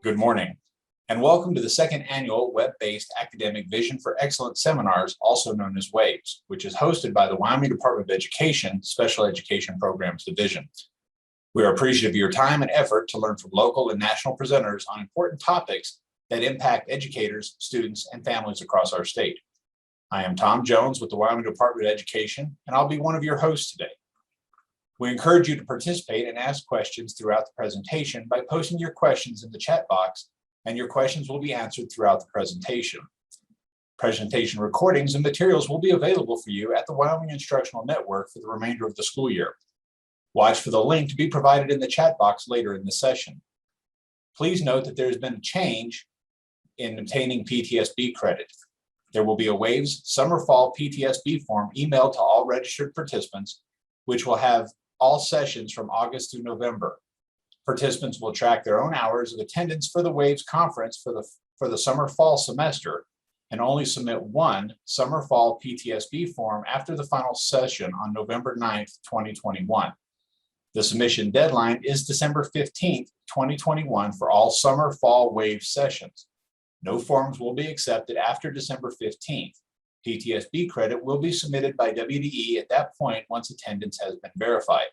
Good morning, and welcome to the second annual web-based Academic Vision for Excellence seminars, also known as WAVES, which is hosted by the Wyoming Department of Education Special Education Programs Division. We are appreciative of your time and effort to learn from local and national presenters on important topics that impact educators, students, and families across our state. I am Tom Jones with the Wyoming Department of Education, and I'll be one of your hosts today. We encourage you to participate and ask questions throughout the presentation by posting your questions in the chat box, and your questions will be answered throughout the presentation. Presentation recordings and materials will be available for you at the Wyoming Instructional Network for the remainder of the school year. Watch for the link to be provided in the chat box later in the session. Please note that there has been a change in obtaining PTSB credit. There will be a WAVES Summer-Fall PTSB form emailed to all registered participants, which will have all sessions from August through November. Participants will track their own hours of attendance for the WAVES conference for the summer-fall semester and only submit one summer-fall PTSB form after the final session on November 9th, 2021. The submission deadline is December 15th, 2021 for all summer-fall WAVES sessions. No forms will be accepted after December 15th. PTSB credit will be submitted by WDE at that point once attendance has been verified.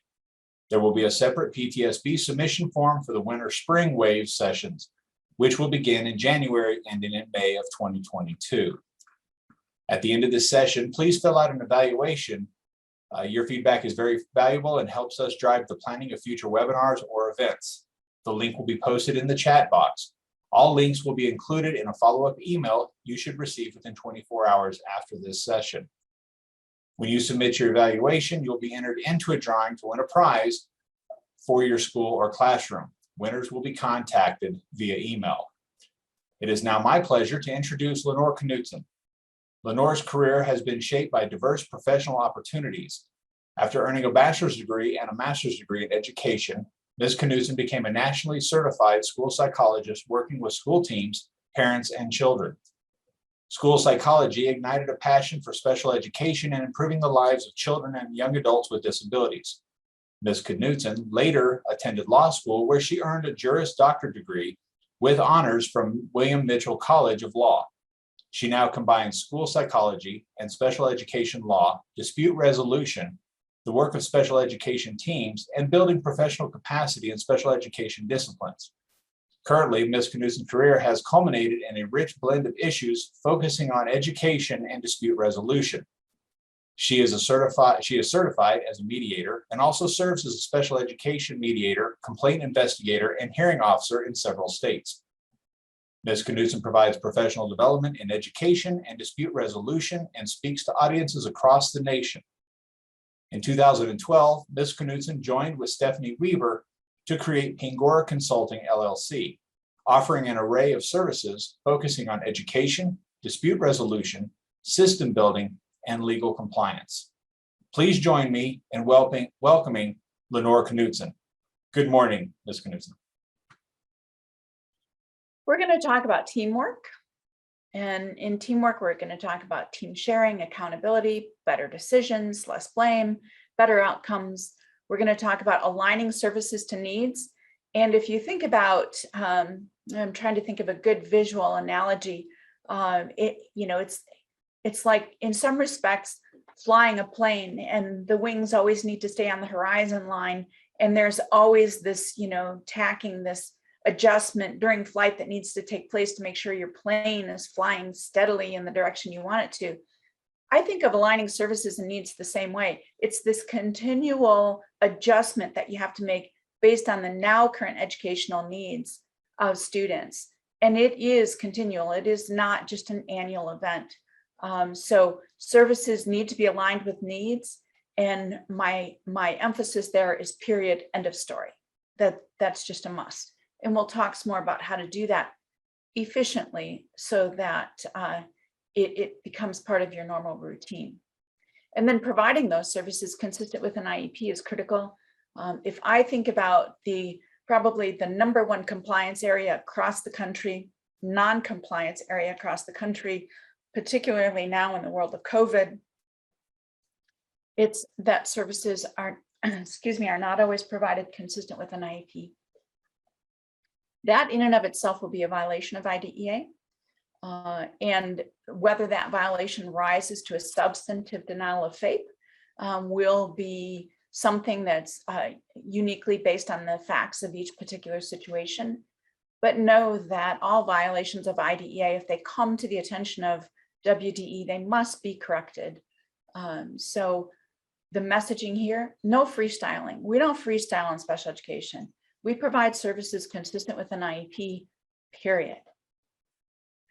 There will be a separate PTSB submission form for the winter-spring WAVES sessions, which will begin in January and ending in May of 2022. At the end of this session, please fill out an evaluation. Your feedback is very valuable and helps us drive the planning of future webinars or events. The link will be posted in the chat box. All links will be included in a follow-up email you should receive within 24 hours after this session. When you submit your evaluation, you'll be entered into a drawing to win a prize for your school or classroom. Winners will be contacted via email. It is now my pleasure to introduce Lenore Knudtson. Lenore's career has been shaped by diverse professional opportunities. After earning a bachelor's degree and a master's degree in education, Ms. Knudtson became a nationally certified school psychologist working with school teams, parents, and children. School psychology ignited a passion for special education and improving the lives of children and young adults with disabilities. Ms. Knudtson later attended law school, where she earned a Juris Doctor degree with honors from William Mitchell College of Law. She now combines school psychology and special education law, dispute resolution, the work of special education teams, and building professional capacity in special education disciplines. Currently, Ms. Knudtson's career has culminated in a rich blend of issues focusing on education and dispute resolution. She is certified as a mediator and also serves as a special education mediator, complaint investigator, and hearing officer in several states. Ms. Knudtson provides professional development in education and dispute resolution and speaks to audiences across the nation. In 2012, Ms. Knudtson joined with Stephanie Weaver to create Pingora Consulting LLC, offering an array of services focusing on education, dispute resolution, system building, and legal compliance. Please join me in welcoming Lenore Knudtson. Good morning, Ms. Knudtson. We're going to talk about teamwork. And in teamwork, we're going to talk about team sharing, accountability, better decisions, less blame, better outcomes. We're going to talk about aligning services to needs. And if you think about, I'm trying to think of a good visual analogy. It's like, in some respects, flying a plane, and the wings always need to stay on the horizon line. And there's always this, tacking this adjustment during flight that needs to take place to make sure your plane is flying steadily in the direction you want it to. I think of aligning services and needs the same way. It's this continual adjustment that you have to make based on the now current educational needs of students. And it is continual. It is not just an annual event. So services need to be aligned with needs. And my emphasis there is period, end of story. That's just a must. And we'll talk some more about how to do that efficiently so that it becomes part of your normal routine. And then providing those services consistent with an IEP is critical. If I think about probably the number one compliance area across the country, non-compliance area across the country, particularly now in the world of COVID, it's that services are not always provided consistent with an IEP. That in and of itself will be a violation of IDEA. And whether that violation rises to a substantive denial of FAPE will be something that's uniquely based on the facts of each particular situation. But know that all violations of IDEA, if they come to the attention of WDE, they must be corrected. So the messaging here, no freestyling. We don't freestyle in special education. We provide services consistent with an IEP, period.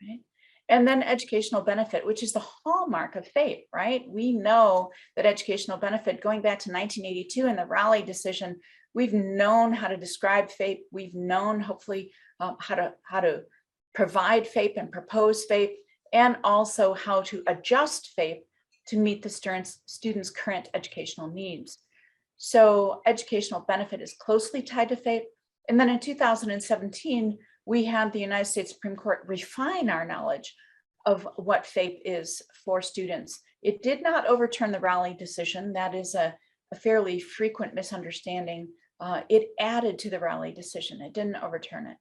Right? And then educational benefit, which is the hallmark of FAPE, right? We know that educational benefit, going back to 1982 and the Raleigh decision, we've known how to describe FAPE. We've known, hopefully, how to provide FAPE and propose FAPE, and also how to adjust FAPE to meet the students' current educational needs. So educational benefit is closely tied to FAPE. And then in 2017, we had the United States Supreme Court refine our knowledge of what FAPE is for students. It did not overturn the Raleigh decision. That is a fairly frequent misunderstanding. It added to the Raleigh decision. It didn't overturn it.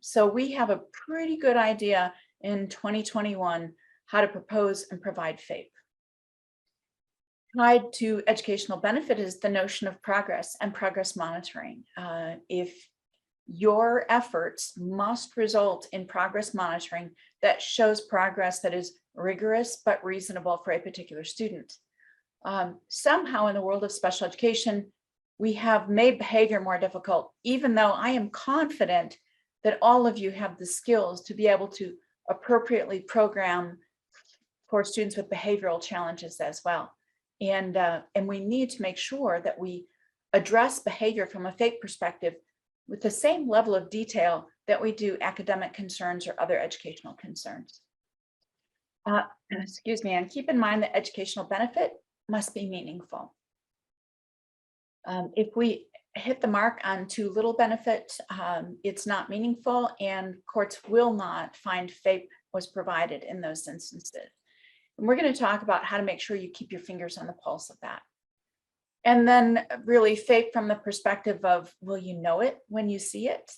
So we have a pretty good idea in 2021 how to propose and provide FAPE. Tied to educational benefit is the notion of progress and progress monitoring. If your efforts must result in progress monitoring that shows progress that is rigorous but reasonable for a particular student. Somehow in the world of special education, we have made behavior more difficult, even though I am confident that all of you have the skills to be able to appropriately program for students with behavioral challenges as well. And we need to make sure that we address behavior from a FAPE perspective with the same level of detail that we do academic concerns or other educational concerns. Excuse me, and keep in mind that educational benefit must be meaningful. If we hit the mark on too little benefit, it's not meaningful, and courts will not find FAPE was provided in those instances. And we're going to talk about how to make sure you keep your fingers on the pulse of that. And then really FAPE from the perspective of, will you know it when you see it?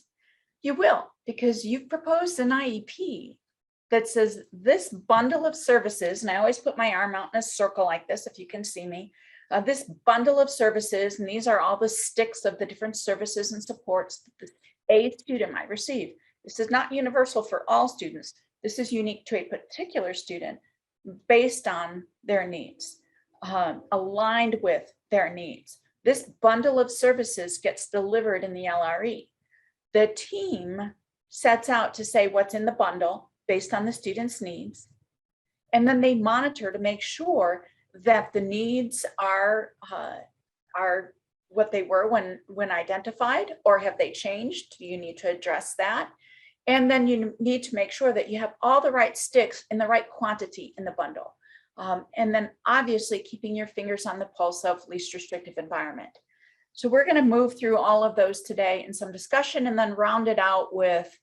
You will, because you've proposed an IEP that says this bundle of services, and I always put my arm out in a circle like this, if you can see me, this bundle of services, and these are all the sticks of the different services and supports that a student might receive. This is not universal for all students. This is unique to a particular student based on their needs, aligned with their needs. This bundle of services gets delivered in the LRE. The team sets out to say what's in the bundle based on the student's needs, and then they monitor to make sure that the needs are what they were when identified, or have they changed? Do you need to address that? And then you need to make sure that you have all the right sticks in the right quantity in the bundle. And then obviously keeping your fingers on the pulse of least restrictive environment. So we're going to move through all of those today in some discussion, and then round it out with,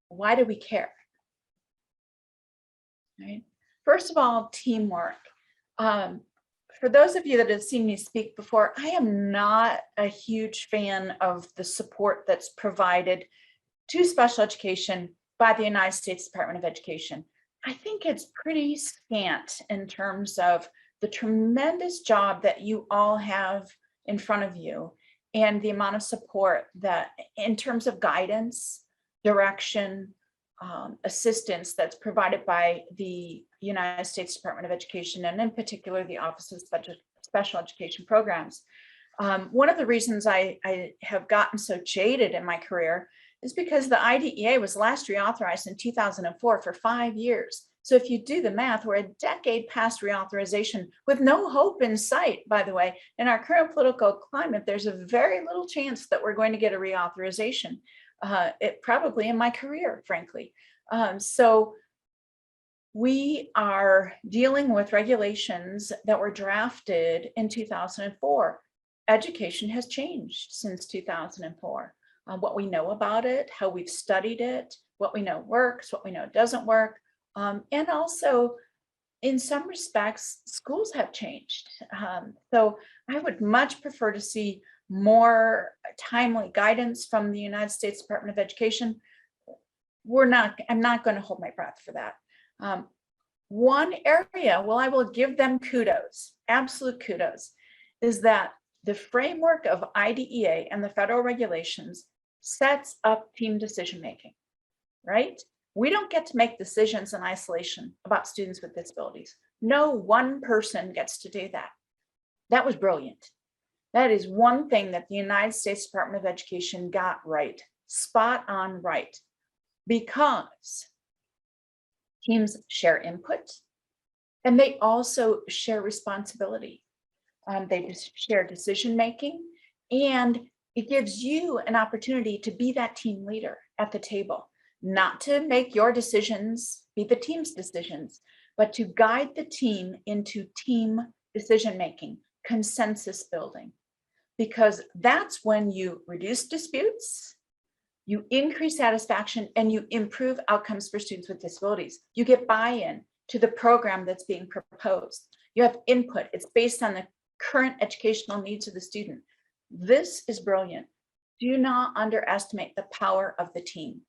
why do we care? Right? First of all, teamwork. For those of you that have seen me speak before, I am not a huge fan of the support that's provided to special education by the United States Department of Education. I think it's pretty scant in terms of the tremendous job that you all have in front of you and the amount of support that, in terms of guidance, direction, assistance that's provided by the United States Department of Education, and in particular, the Office of Special Education Programs. One of the reasons I have gotten so jaded in my career is because the IDEA was last reauthorized in 2004 for 5 years. So if you do the math, we're a decade past reauthorization with no hope in sight, by the way. In our current political climate, there's a very little chance that we're going to get a reauthorization. It probably in my career, frankly. So we are dealing with regulations that were drafted in 2004. Education has changed since 2004. What we know about it, how we've studied it, what we know works, what we know doesn't work. And also, in some respects, schools have changed. So I would much prefer to see more timely guidance from the United States Department of Education, I'm not going to hold my breath for that. One area, well, I will give them kudos, absolute kudos, is that the framework of IDEA and the federal regulations sets up team decision-making, right? We don't get to make decisions in isolation about students with disabilities. No one person gets to do that. That was brilliant. That is one thing that the United States Department of Education got right, spot on right, because teams share input and they also share responsibility. They just share decision-making, and it gives you an opportunity to be that team leader at the table, not to make your decisions be the team's decisions, but to guide the team into team decision-making, consensus building, because that's when you reduce disputes, you increase satisfaction, and you improve outcomes for students with disabilities. You get buy-in to the program that's being proposed. You have input. It's based on the current educational needs of the student. This is brilliant. Do not underestimate the power of the team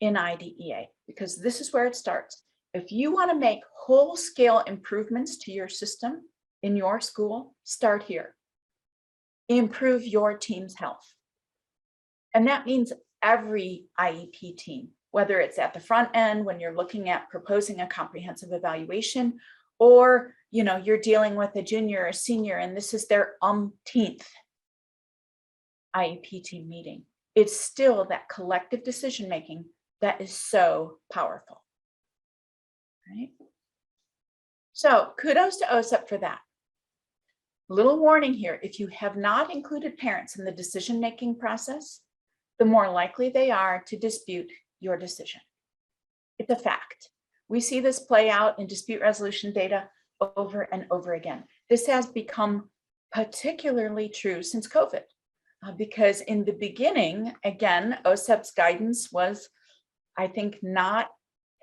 in IDEA, because this is where it starts. If you want to make whole-scale improvements to your system in your school, start here. Improve your team's health. And that means every IEP team, whether it's at the front end when you're looking at proposing a comprehensive evaluation, or you're dealing with a junior or senior and this is their umpteenth IEP team meeting. It's still that collective decision-making that is so powerful, right? So kudos to OSEP for that. Little warning here, if you have not included parents in the decision-making process, the more likely they are to dispute your decision. It's a fact. We see this play out in dispute resolution data over and over again. This has become particularly true since COVID, because in the beginning, again, OSEP's guidance was, I think, not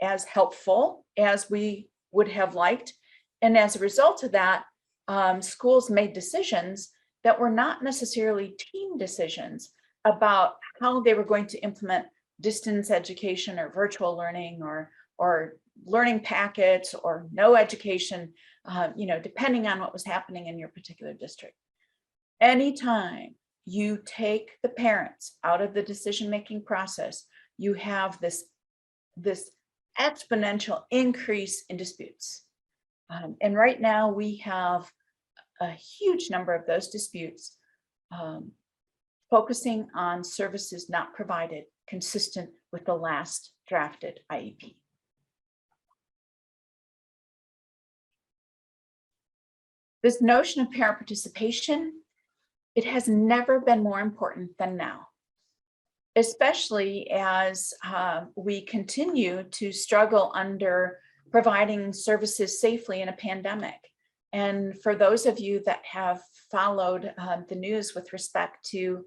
as helpful as we would have liked. And as a result of that, schools made decisions that were not necessarily team decisions about how they were going to implement distance education or virtual learning or learning packets or no education, depending on what was happening in your particular district. Anytime you take the parents out of the decision-making process, you have this exponential increase in disputes. And right now we have a huge number of those disputes focusing on services not provided consistent with the last drafted IEP. This notion of parent participation, it has never been more important than now, especially as we continue to struggle under providing services safely in a pandemic. And for those of you that have followed the news with respect to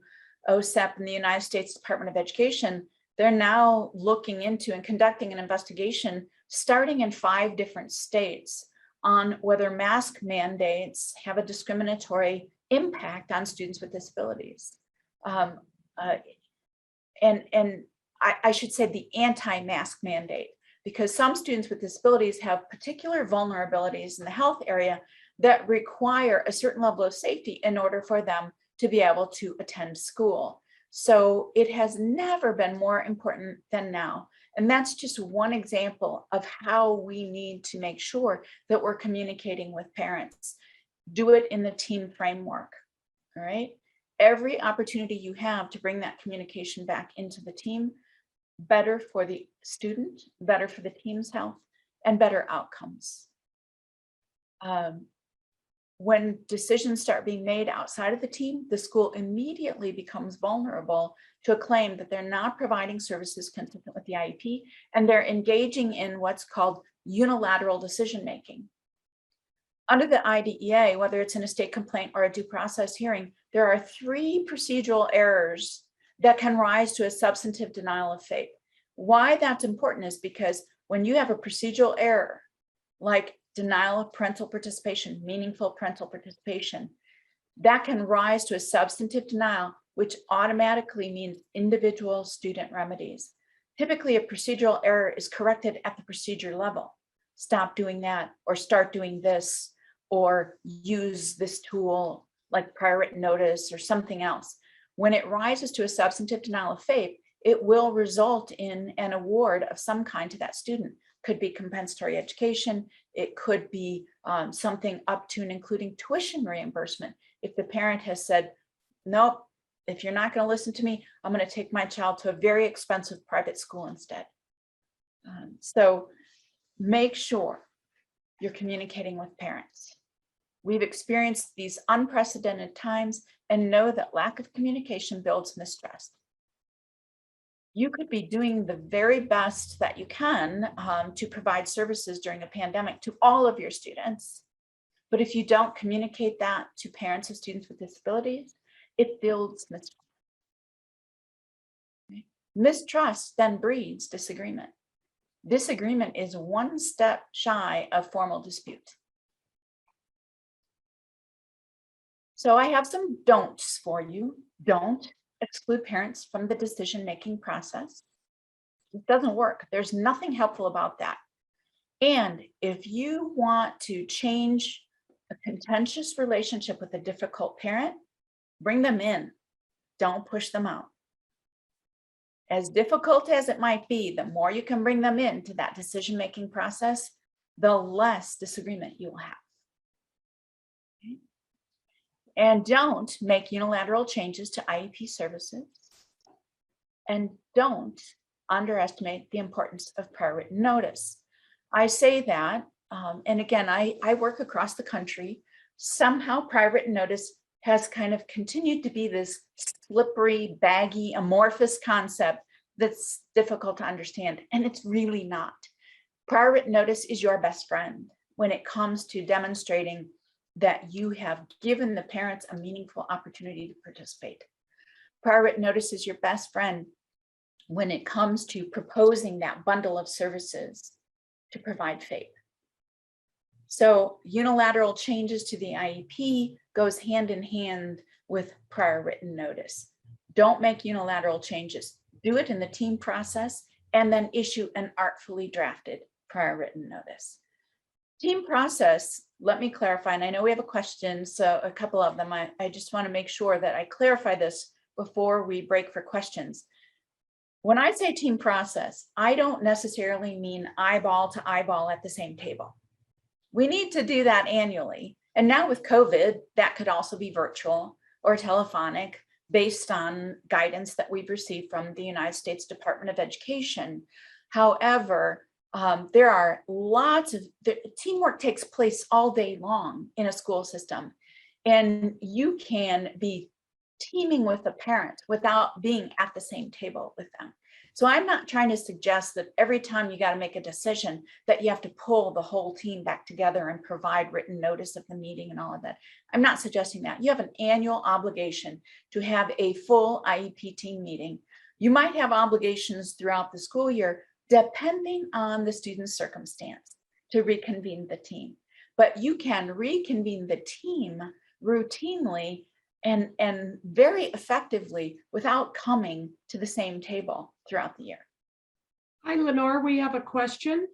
OSEP and the United States Department of Education, they're now looking into and conducting an investigation starting in 5 different states on whether mask mandates have a discriminatory impact on students with disabilities. And I should say the anti-mask mandate, because some students with disabilities have particular vulnerabilities in the health area that require a certain level of safety in order for them to be able to attend school. So it has never been more important than now. And that's just one example of how we need to make sure that we're communicating with parents. Do it in the team framework, all right? Every opportunity you have to bring that communication back into the team, better for the student, better for the team's health, and better outcomes. When decisions start being made outside of the team, the school immediately becomes vulnerable to a claim that they're not providing services consistent with the IEP, and they're engaging in what's called unilateral decision-making. Under the IDEA, whether it's in a state complaint or a due process hearing, there are 3 procedural errors that can rise to a substantive denial of FAPE. Why that's important is because when you have a procedural error, like denial of parental participation, meaningful parental participation, That can rise to a substantive denial, which automatically means individual student remedies. Typically, a procedural error is corrected at the procedure level. Stop doing that, or start doing this, or use this tool like prior written notice or something else. When it rises to a substantive denial of FAPE, it will result in an award of some kind to that student. Could be compensatory education. It could be something up to and including tuition reimbursement. If the parent has said, nope, if you're not going to listen to me, I'm going to take my child to a very expensive private school instead. So make sure you're communicating with parents. We've experienced these unprecedented times and know that lack of communication builds mistrust. You could be doing the very best that you can to provide services during a pandemic to all of your students. But if you don't communicate that to parents of students with disabilities, it builds mistrust. Mistrust then breeds disagreement. Disagreement is one step shy of formal dispute. So I have some don'ts for you. Don't exclude parents from the decision-making process. It doesn't work. There's nothing helpful about that. And if you want to change a contentious relationship with a difficult parent, bring them in. Don't push them out. As difficult as it might be, the more you can bring them into that decision-making process, the less disagreement you will have. Okay? And don't make unilateral changes to IEP services. And don't underestimate the importance of prior written notice. I say that, and again, I work across the country. Somehow prior written notice has kind of continued to be this slippery, baggy, amorphous concept that's difficult to understand, and it's really not. Prior written notice is your best friend when it comes to demonstrating that you have given the parents a meaningful opportunity to participate. Prior written notice is your best friend when it comes to proposing that bundle of services to provide FAPE. So unilateral changes to the IEP goes hand in hand with prior written notice. Don't make unilateral changes. Do it in the team process and then issue an artfully drafted prior written notice. Team process, let me clarify, and I know we have a question, so a couple of them. I just want to make sure that I clarify this before we break for questions. When I say team process, I don't necessarily mean eyeball to eyeball at the same table. We need to do that annually. And now with COVID, that could also be virtual or telephonic based on guidance that we've received from the United States Department of Education. However, there are lots of, teamwork takes place all day long in a school system. And you can be teaming with a parent without being at the same table with them. So I'm not trying to suggest that every time you got to make a decision that you have to pull the whole team back together and provide written notice of the meeting and all of that. I'm not suggesting that. You have an annual obligation to have a full IEP team meeting. You might have obligations throughout the school year, depending on the student's circumstance, to reconvene the team. But you can reconvene the team routinely and very effectively without coming to the same table throughout the year. Hi, Lenore, we have a question.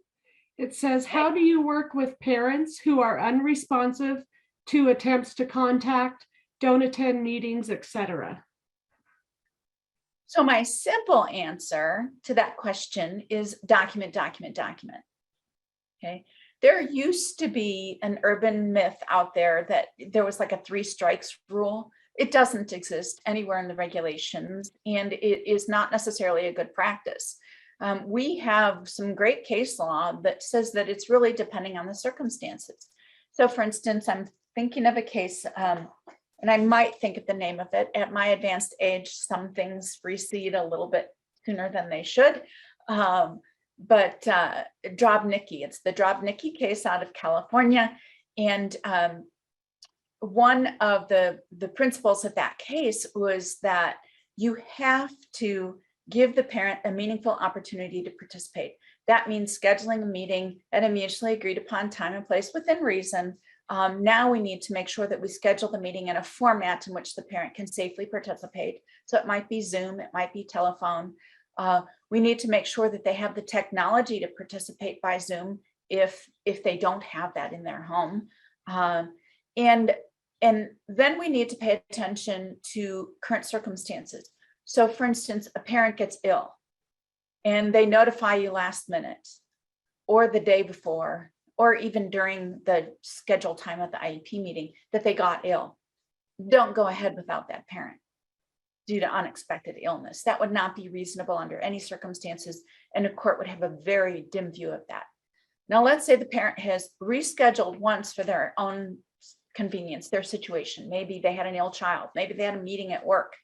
It says, how do you work with parents who are unresponsive to attempts to contact, don't attend meetings, etc.? So my simple answer to that question is document, document, document. Okay. There used to be an urban myth out there that there was like a 3 strikes rule. It doesn't exist anywhere in the regulations, and it is not necessarily a good practice. We have some great case law that says that it's really depending on the circumstances. So for instance, I'm thinking of a case, and I might think of the name of it. At my advanced age, some things recede a little bit sooner than they should. But Drobnicki, it's the Drobnicki case out of California. And one of the principles of that case was that you have to give the parent a meaningful opportunity to participate. That means scheduling a meeting at a mutually agreed upon time and place within reason Now we need to make sure that we schedule the meeting in a format in which the parent can safely participate. So it might be Zoom, it might be telephone. We need to make sure that they have the technology to participate by Zoom if they don't have that in their home. And then we need to pay attention to current circumstances. So for instance, a parent gets ill and they notify you last minute or the day before, or even during the scheduled time of the IEP meeting that they got ill. Don't go ahead without that parent due to unexpected illness. That would not be reasonable under any circumstances, and a court would have a very dim view of that. Now, let's say the parent has rescheduled once for their own convenience, their situation. Maybe they had an ill child, maybe they had a meeting at work.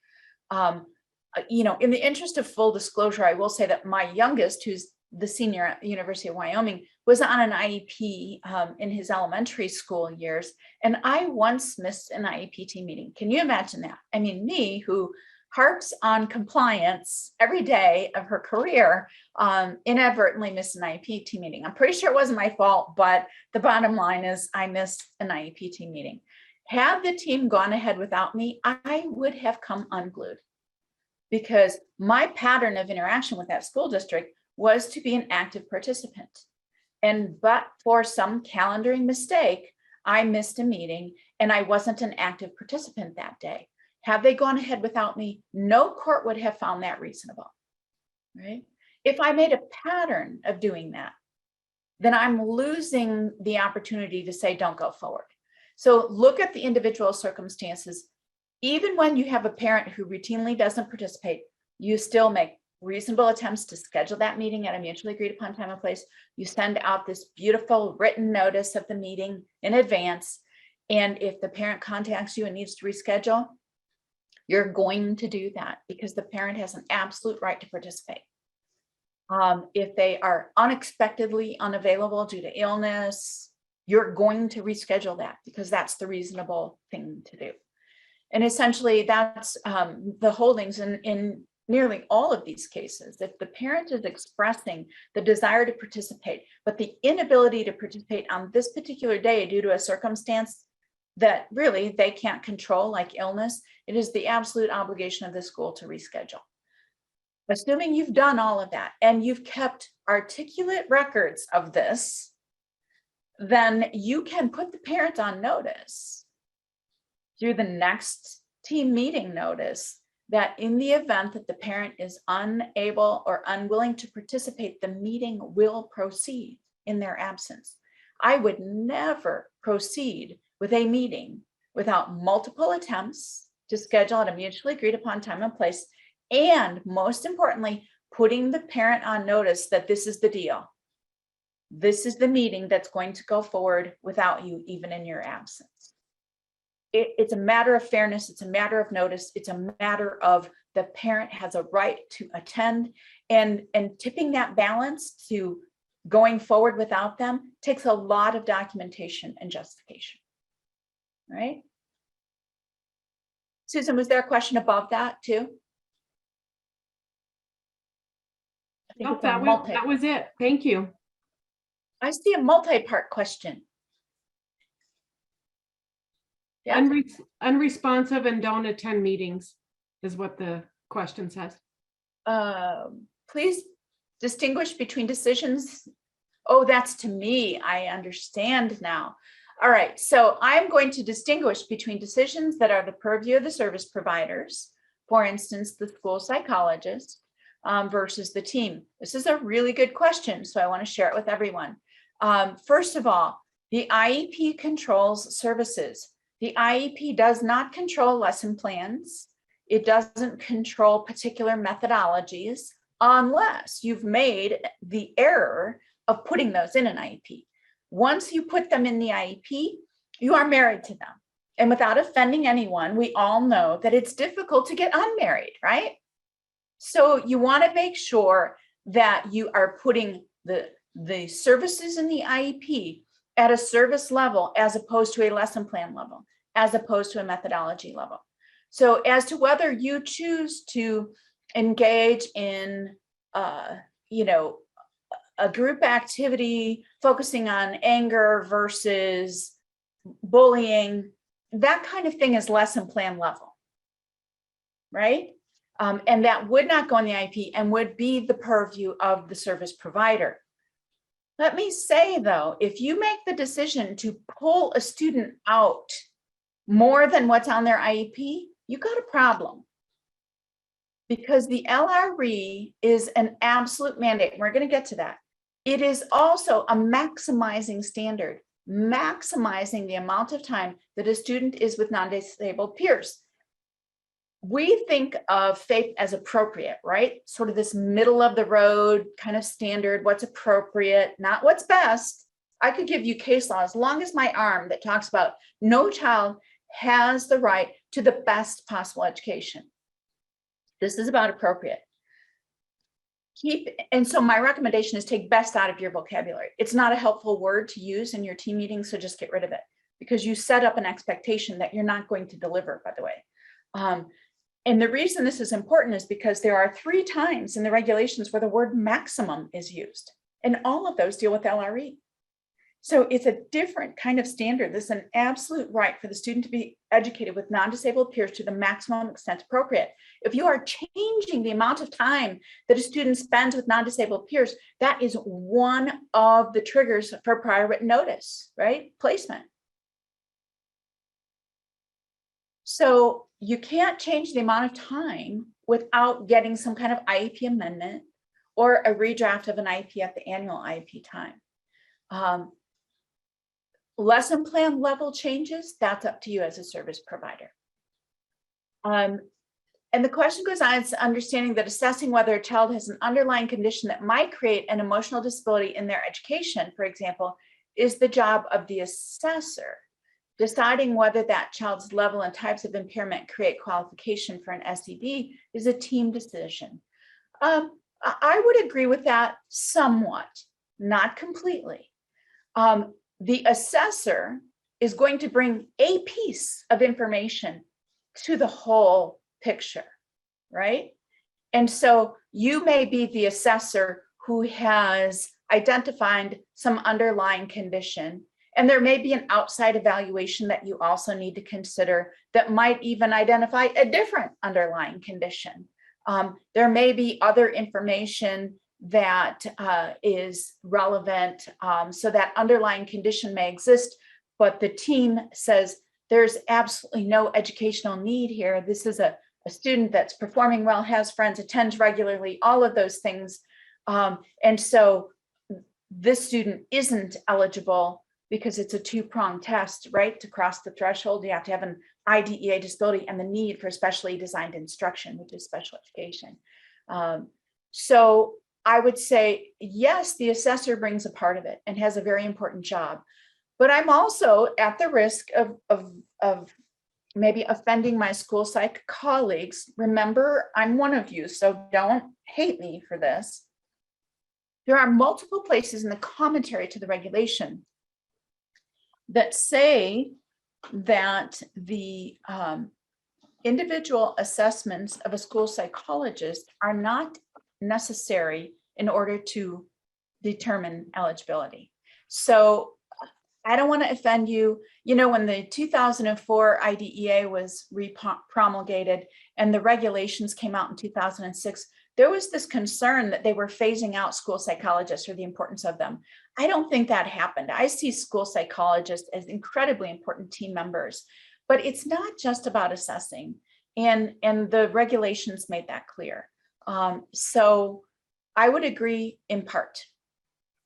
In the interest of full disclosure, I will say that my youngest, who's the senior at the University of Wyoming, was on an IEP in his elementary school years. And I once missed an IEP team meeting. Can you imagine that? I mean, me, who harps on compliance every day of her career, inadvertently missed an IEP team meeting. I'm pretty sure it wasn't my fault, but the bottom line is I missed an IEP team meeting. Had the team gone ahead without me, I would have come unglued, because my pattern of interaction with that school district was to be an active participant. But for some calendaring mistake, I missed a meeting and I wasn't an active participant that day. Had they gone ahead without me, no court would have found that reasonable, right? If I made a pattern of doing that, then I'm losing the opportunity to say, don't go forward. So look at the individual circumstances. Even when you have a parent who routinely doesn't participate, you still make reasonable attempts to schedule that meeting at a mutually agreed upon time and place. You send out this beautiful written notice of the meeting in advance. And if the parent contacts you and needs to reschedule, you're going to do that because the parent has an absolute right to participate. If they are unexpectedly unavailable due to illness, you're going to reschedule that because that's the reasonable thing to do. And essentially that's the holdings in nearly all of these cases. If the parent is expressing the desire to participate, but the inability to participate on this particular day due to a circumstance that really they can't control, like illness, it is the absolute obligation of the school to reschedule. Assuming you've done all of that and you've kept articulate records of this, then you can put the parent on notice through the next team meeting notice that in the event that the parent is unable or unwilling to participate, the meeting will proceed in their absence. I would never proceed with a meeting without multiple attempts to schedule at a mutually agreed upon time and place, and most importantly, putting the parent on notice that this is the deal. This is the meeting that's going to go forward without you, even in your absence. It's a matter of fairness. It's a matter of notice. It's a matter of the parent has a right to attend, and tipping that balance to going forward without them takes a lot of documentation and justification, right? Susan, was there a question above that too? Nope, that was it. Thank you. I see a multi-part question. Yeah. Unresponsive and don't attend meetings is what the question says. Please distinguish between decisions. Oh, that's to me. I understand now. All right. So I'm going to distinguish between decisions that are the purview of the service providers, for instance, the school psychologist, versus the team. This is a really good question, so I want to share it with everyone. First of all, the IEP controls services. The IEP does not control lesson plans. It doesn't control particular methodologies unless you've made the error of putting those in an IEP. Once you put them in the IEP, you are married to them. And without offending anyone, we all know that it's difficult to get unmarried, right? So you want to make sure that you are putting the services in the IEP at a service level as opposed to a lesson plan level, as opposed to a methodology level. So as to whether you choose to engage in, a group activity focusing on anger versus bullying, that kind of thing is lesson plan level, right? And that would not go in the IEP and would be the purview of the service provider. Let me say though, if you make the decision to pull a student out more than what's on their IEP, you got a problem. Because the LRE is an absolute mandate. We're going to get to that. It is also a maximizing standard, maximizing the amount of time that a student is with non-disabled peers. We think of FAPE as appropriate, right? Sort of this middle of the road kind of standard, what's appropriate, not what's best. I could give you case law as long as my arm that talks about no child has the right to the best possible education. This is about appropriate. And so my recommendation is take best out of your vocabulary. It's not a helpful word to use in your team meeting, so just get rid of it because you set up an expectation that you're not going to deliver, by the way. And the reason this is important is because there are 3 times in the regulations where the word maximum is used, and all of those deal with LRE. So it's a different kind of standard. This is an absolute right for the student to be educated with non-disabled peers to the maximum extent appropriate. If you are changing the amount of time that a student spends with non-disabled peers, that is one of the triggers for prior written notice, right? Placement. So you can't change the amount of time without getting some kind of IEP amendment or a redraft of an IEP at the annual IEP time. Lesson plan level changes, that's up to you as a service provider. And the question goes on, it's understanding that assessing whether a child has an underlying condition that might create an emotional disability in their education, for example, is the job of the assessor. Deciding whether that child's level and types of impairment create qualification for an SED is a team decision. I would agree with that somewhat, not completely. The assessor is going to bring a piece of information to the whole picture, right? And so you may be the assessor who has identified some underlying condition, and there may be an outside evaluation that you also need to consider that might even identify a different underlying condition. There may be other information that is relevant, so that underlying condition may exist, but the team says there's absolutely no educational need here. This is a student that's performing well, has friends, attends regularly, all of those things. And so this student isn't eligible because it's a 2-pronged test, right? To cross the threshold, you have to have an IDEA disability and the need for specially designed instruction, which is special education. So I would say, yes, the assessor brings a part of it and has a very important job, but I'm also at the risk of maybe offending my school psych colleagues. Remember, I'm one of you, so don't hate me for this. There are multiple places in the commentary to the regulation that say that the individual assessments of a school psychologist are not necessary in order to determine eligibility. So I don't want to offend you. You know, when the 2004 IDEA was promulgated and the regulations came out in 2006, there was this concern that they were phasing out school psychologists or the importance of them. I don't think that happened. I see school psychologists as incredibly important team members, but it's not just about assessing, and the regulations made that clear. So I would agree in part.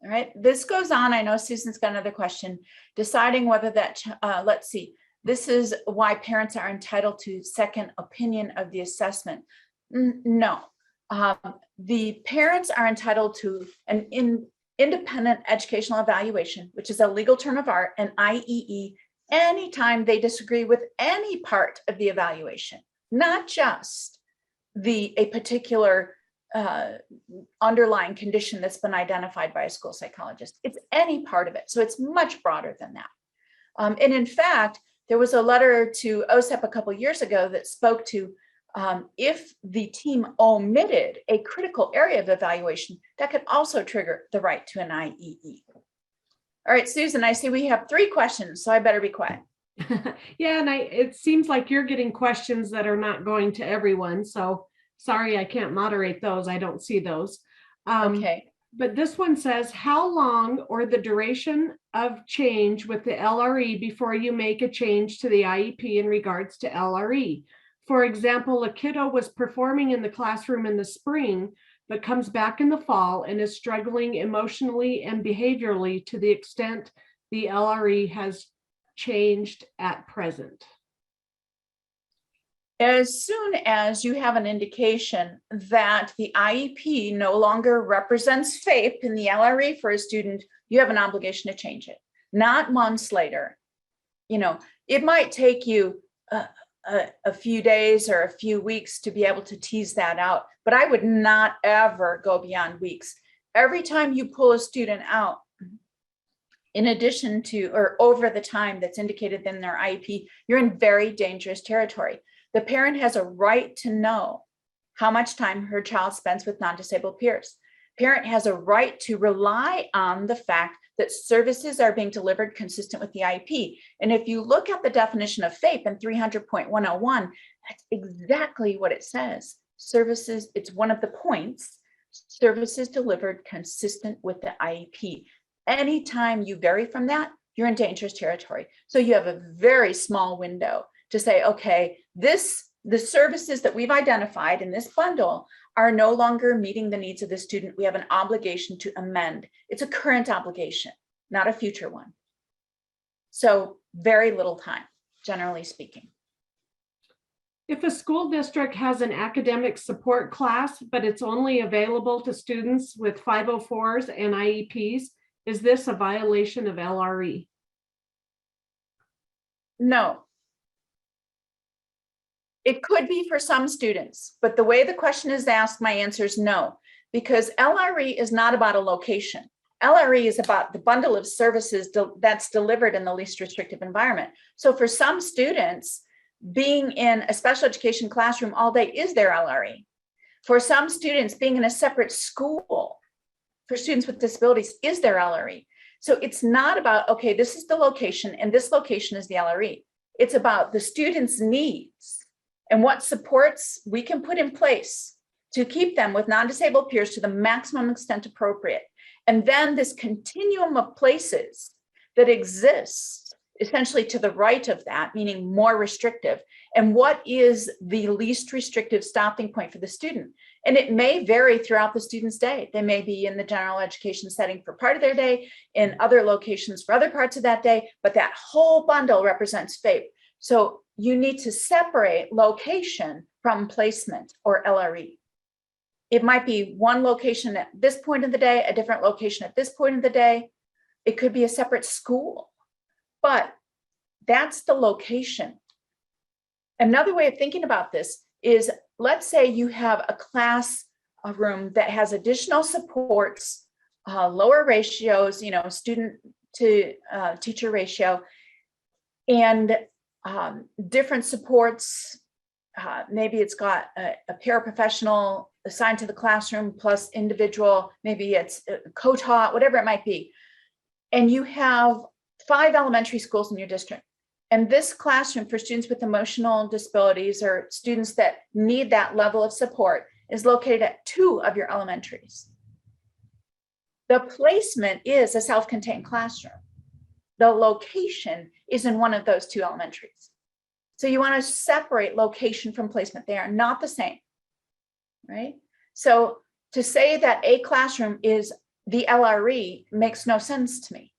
All right, this goes on. I know Susan's got another question. Deciding whether that, let's see, this is why parents are entitled to second opinion of the assessment. No, the parents are entitled to an independent educational evaluation, which is a legal term of art, an IEE, anytime they disagree with any part of the evaluation, not just a particular underlying condition that's been identified by a school psychologist. It's any part of it. So it's much broader than that. And in fact, there was a letter to OSEP a couple of years ago that spoke to if the team omitted a critical area of evaluation, that could also trigger the right to an IEE. All right, Susan, I see we have 3 questions, so I better be quiet. Yeah, and it seems like you're getting questions that are not going to everyone. So sorry, I can't moderate those. I don't see those. Okay. But this one says, how long or the duration of change with the LRE before you make a change to the IEP in regards to LRE? For example, a kiddo was performing in the classroom in the spring, but comes back in the fall and is struggling emotionally and behaviorally to the extent the LRE has changed at present. As soon as you have an indication that the IEP no longer represents FAPE in the LRE for a student, you have an obligation to change it, not months later. You know, it might take you a few days or a few weeks to be able to tease that out, but I would not ever go beyond weeks. Every time you pull a student out, in addition to or over the time that's indicated in their IEP, you're in very dangerous territory. The parent has a right to know how much time her child spends with non-disabled peers. Parent has a right to rely on the fact that services are being delivered consistent with the IEP. And if you look at the definition of FAPE in 300.101, that's exactly what it says. Services, it's one of the points, services delivered consistent with the IEP. Anytime you vary from that, you're in dangerous territory. So you have a very small window to say, okay, the services that we've identified in this bundle are no longer meeting the needs of the student. We have an obligation to amend. It's a current obligation, not a future one. So very little time, generally speaking. If a school district has an academic support class, but it's only available to students with 504s and IEPs, is this a violation of LRE? No. It could be for some students, but the way the question is asked, my answer is no, because LRE is not about a location. LRE is about the bundle of services that's delivered in the least restrictive environment. So for some students, being in a special education classroom all day is their LRE. For some students, being in a separate school for students with disabilities is their LRE. So it's not about, okay, this is the location and this location is the LRE. It's about the student's needs and what supports we can put in place to keep them with non-disabled peers to the maximum extent appropriate. And then this continuum of places that exists essentially to the right of that, meaning more restrictive, and what is the least restrictive stopping point for the student. And it may vary throughout the student's day. They may be in the general education setting for part of their day, in other locations for other parts of that day, but that whole bundle represents FAPE. So you need to separate location from placement or LRE. It might be one location at this point in the day, a different location at this point in the day. It could be a separate school, but that's the location. Another way of thinking about this is, let's say you have a class room that has additional supports, lower ratios, student to teacher ratio, and different supports. Maybe it's got a paraprofessional assigned to the classroom plus individual, maybe it's co-taught, whatever it might be. And you have 5 elementary schools in your district. And this classroom for students with emotional disabilities or students that need that level of support is located at 2 of your elementaries. The placement is a self-contained classroom. The location is in one of those 2 elementaries. So you want to separate location from placement. They are not the same, right? So to say that a classroom is the LRE makes no sense to me.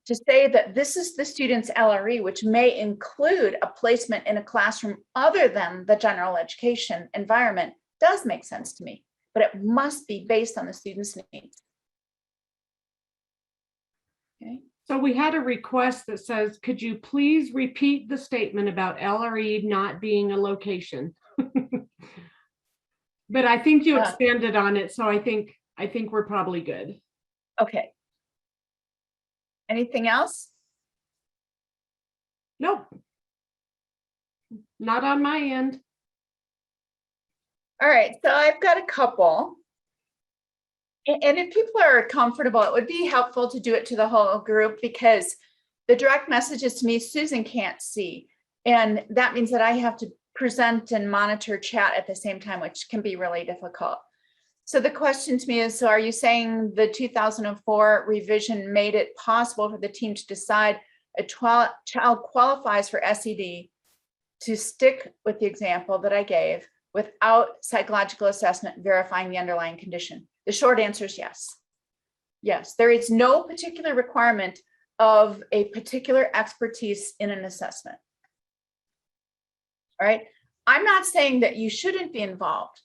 To say that this is the student's LRE, which may include a placement in a classroom other than the general education environment, does make sense to me, but it must be based on the student's needs. Okay. So we had a request that says, could you please repeat the statement about LRE not being a location? But I think you expanded on it, so I think we're probably good. Okay. Anything else? Nope. Not on my end. All right, so I've got a couple. And if people are comfortable, it would be helpful to do it to the whole group, because The direct messages to me, Susan can't see. And that means that I have to present and monitor chat at the same time, which can be really difficult. So the question to me is, so are you saying the 2004 revision made it possible for the team to decide a child qualifies for SED to stick with the example that I gave without psychological assessment verifying the underlying condition? The short answer is yes. Yes, there is no particular requirement of a particular expertise in an assessment. All right. I'm not saying that you shouldn't be involved.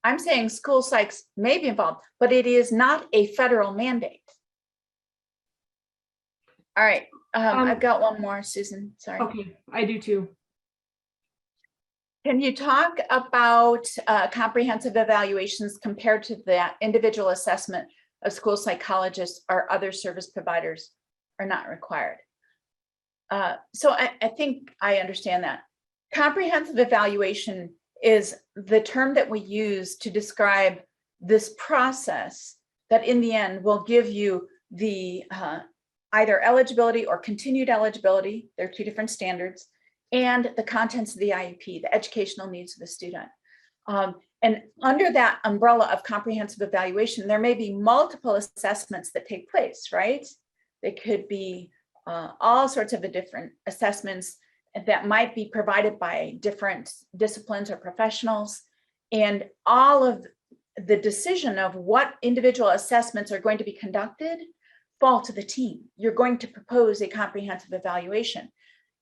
I'm saying school psychs may be involved, but it is not a federal mandate. All right. I've got one more, Susan. Sorry. Okay, I do too. Can you talk about comprehensive evaluations compared to the individual assessment of school psychologists or other service providers are not required? So I think I understand that. Comprehensive evaluation is the term that we use to describe this process that in the end will give you the either eligibility or continued eligibility. There are two different standards, and the contents of the IEP, the educational needs of the student. And under that umbrella of comprehensive evaluation, there may be multiple assessments that take place, right? They could be all sorts of the different assessments that might be provided by different disciplines or professionals. And all of the decision of what individual assessments are going to be conducted fall to the team. You're going to propose a comprehensive evaluation.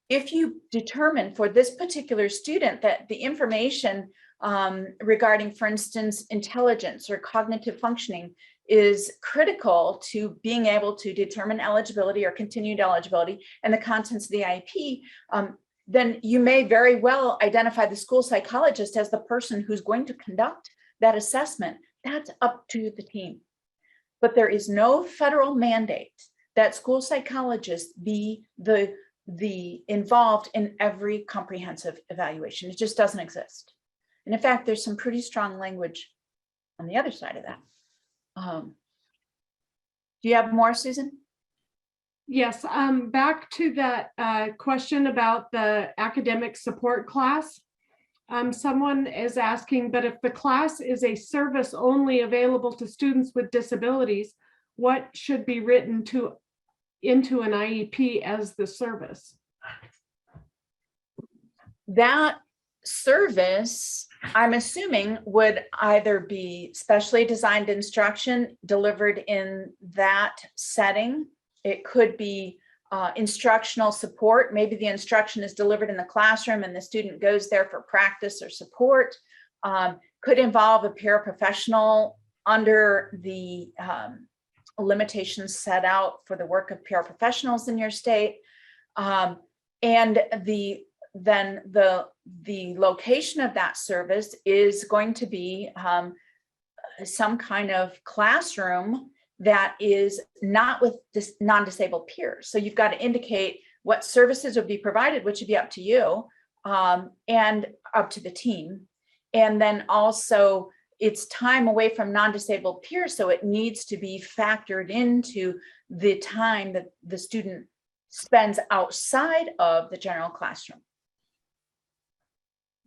If you determine for this particular student that the information regarding, for instance, intelligence or cognitive functioning is critical to being able to determine eligibility or continued eligibility and the contents of the IEP, then you may very well identify the school psychologist as the person who's going to conduct that assessment. That's up to the team. But there is no federal mandate that school psychologists be the involved in every comprehensive evaluation. It just doesn't exist. And in fact, there's some pretty strong language on the other side of that. Do you have more, Susan? Yes, back to that question about the academic support class. Someone is asking, but if the class is a service only available to students with disabilities, what should be written into an IEP as the service? That service, I'm assuming, would either be specially designed instruction delivered in that setting. It could be instructional support. Maybe the instruction is delivered in the classroom and the student goes there for practice or support. Could involve a paraprofessional under the limitations set out for the work of paraprofessionals in your state. And then the location of that service is going to be some kind of classroom that is not with non-disabled peers. So you've got to indicate what services would be provided, which would be up to you and up to the team. And then also it's time away from non-disabled peers. So it needs to be factored into the time that the student spends outside of the general classroom.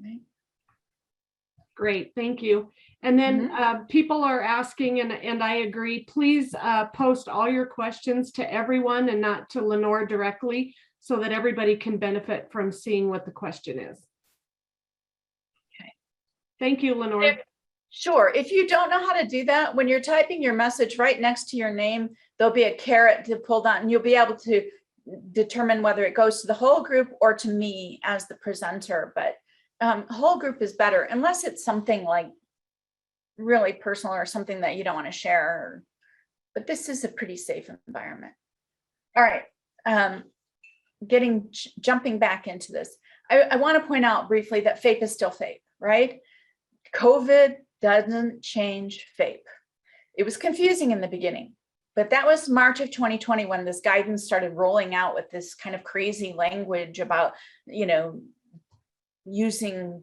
Right. Great, thank you. And then people are asking, and I agree, please post all your questions to everyone and not to Lenore directly so that everybody can benefit from seeing what the question is. Okay. Thank you, Lenore. Sure. If you don't know how to do that, when you're typing your message right next to your name, there'll be a caret to pull down and you'll be able to determine whether it goes to the whole group or to me as the presenter. But whole group is better unless it's something like really personal or something that you don't want to share. But this is a pretty safe environment. All right. Jumping back into this, I want to point out briefly that FAPE is still FAPE, right? COVID doesn't change FAPE. It was confusing in the beginning, but that was March of 2020 when this guidance started rolling out with this kind of crazy language about, using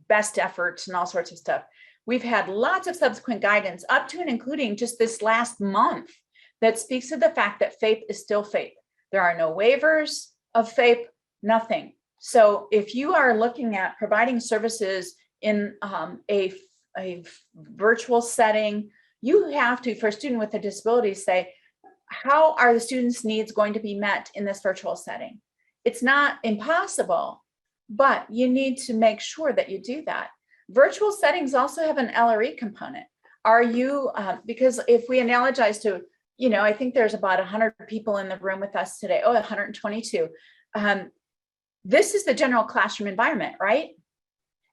best efforts and all sorts of stuff. We've had lots of subsequent guidance up to and including just this last month that speaks to the fact that FAPE is still FAPE. There are no waivers of FAPE, nothing. So if you are looking at providing services in a virtual setting, you have to, for a student with a disability, say, how are the students' needs going to be met in this virtual setting? It's not impossible, but you need to make sure that you do that. Virtual settings also have an LRE component. Are you, because if we analogize to, you know, I think there's about 100 people in the room with us today, 122. This is the general classroom environment, right?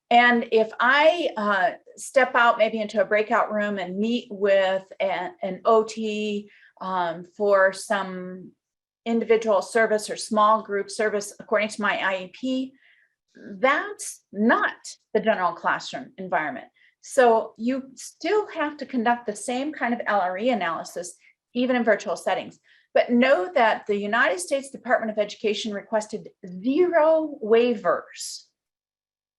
And if I step out maybe into a breakout room and meet with an OT for some individual service or small group service according to my IEP, that's not the general classroom environment. So you still have to conduct the same kind of LRE analysis, even in virtual settings. But know that the United States Department of Education requested 0 waivers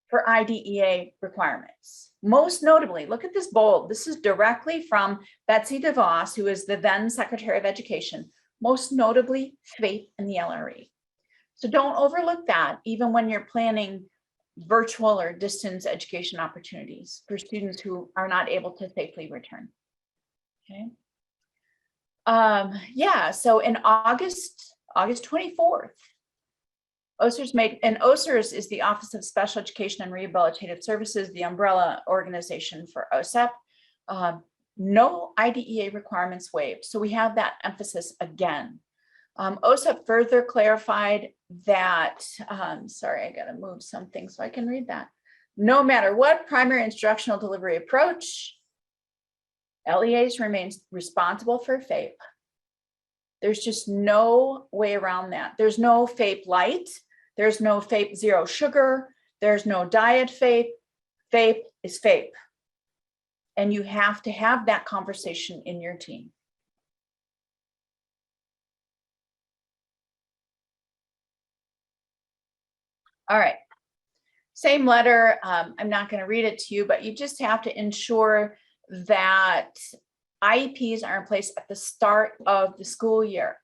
for IDEA requirements. Most notably, look at this bold. This is directly from Betsy DeVos, who is the then Secretary of Education, most notably FAPE and the LRE. So don't overlook that, even when you're planning virtual or distance education opportunities for students who are not able to safely return. Okay. Yeah, so in August 24th, OSERS made, and OSERS is the Office of Special Education and Rehabilitative Services, the umbrella organization for OSEP. No IDEA requirements waived. So we have that emphasis again. OSEP further clarified that, sorry, I gotta move something so I can read that. No matter what primary instructional delivery approach, LEAs remains responsible for FAPE. There's just no way around that. There's no FAPE light. There's no FAPE 0 sugar. There's no diet FAPE. FAPE is FAPE. And you have to have that conversation in your team. All right. Same letter. I'm not going to read it to you, but you just have to ensure that IEPs are in place at the start of the school year.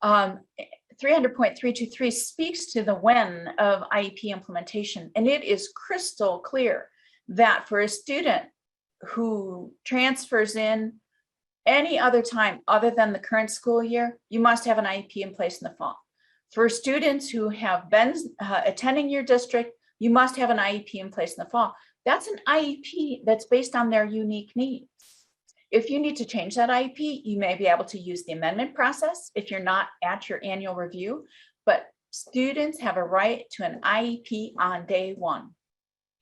300.323 speaks to the when of IEP implementation, and it is crystal clear that for a student who transfers in any other time other than the current school year, you must have an IEP in place in the fall. For students who have been attending your district, you must have an IEP in place in the fall. That's an IEP that's based on their unique needs. If you need to change that IEP, you may be able to use the amendment process if you're not at your annual review, but students have a right to an IEP on day one.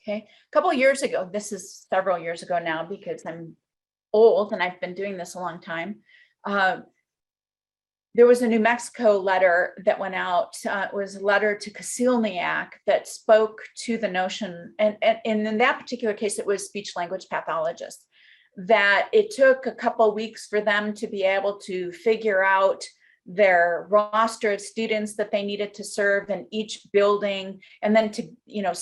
Okay, a couple of years ago, this is several years ago now because I'm old and I've been doing this a long time. There was a New Mexico letter that went out. It was a letter to Kosilniak that spoke to the notion, and in that particular case, it was speech language pathologists, that it took a couple of weeks for them to be able to figure out their roster of students that they needed to serve in each building, and then to, you know,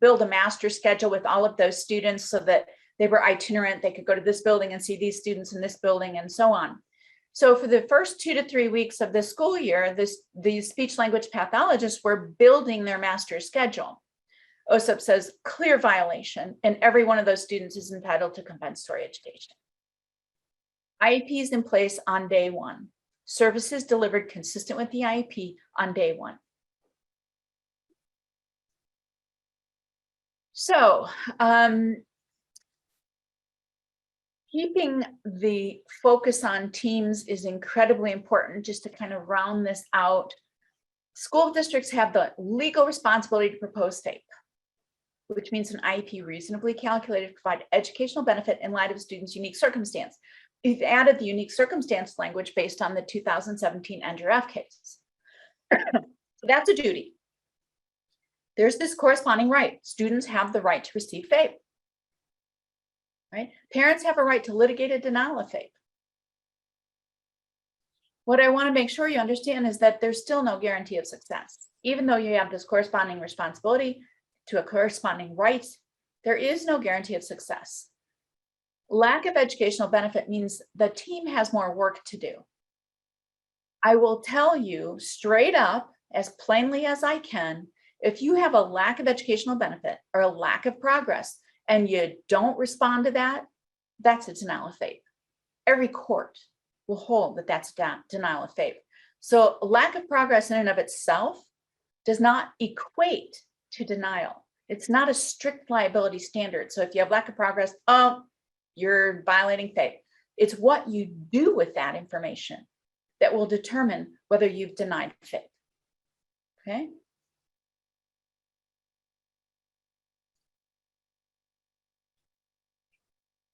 build a master schedule with all of those students so that they were itinerant. They could go to this building and see these students in this building and so on. So for the first 2 to 3 weeks of the school year, these speech language pathologists were building their master schedule. OSEP says clear violation, and every one of those students is entitled to compensatory education. IEPs in place on day one. Services delivered consistent with the IEP on day one. So, keeping the focus on teams is incredibly important. Just to kind of round this out, school districts have the legal responsibility to propose FAPE, which means an IEP reasonably calculated to provide educational benefit in light of a student's unique circumstance. We've added the unique circumstance language based on the 2017 NJRF case. So that's a duty. There's this corresponding right. Students have the right to receive FAPE. Right? Parents have a right to litigate a denial of FAPE. What I want to make sure you understand is that there's still no guarantee of success. Even though you have this corresponding responsibility to a corresponding right, there is no guarantee of success. Lack of educational benefit means the team has more work to do. I will tell you straight up, as plainly as I can, if you have a lack of educational benefit or a lack of progress and you don't respond to that, that's a denial of faith. Every court will hold that that's denial of faith. So lack of progress in and of itself does not equate to denial. It's not a strict liability standard. So if you have lack of progress, oh, you're violating faith. It's what you do with that information that will determine whether you've denied faith. Okay.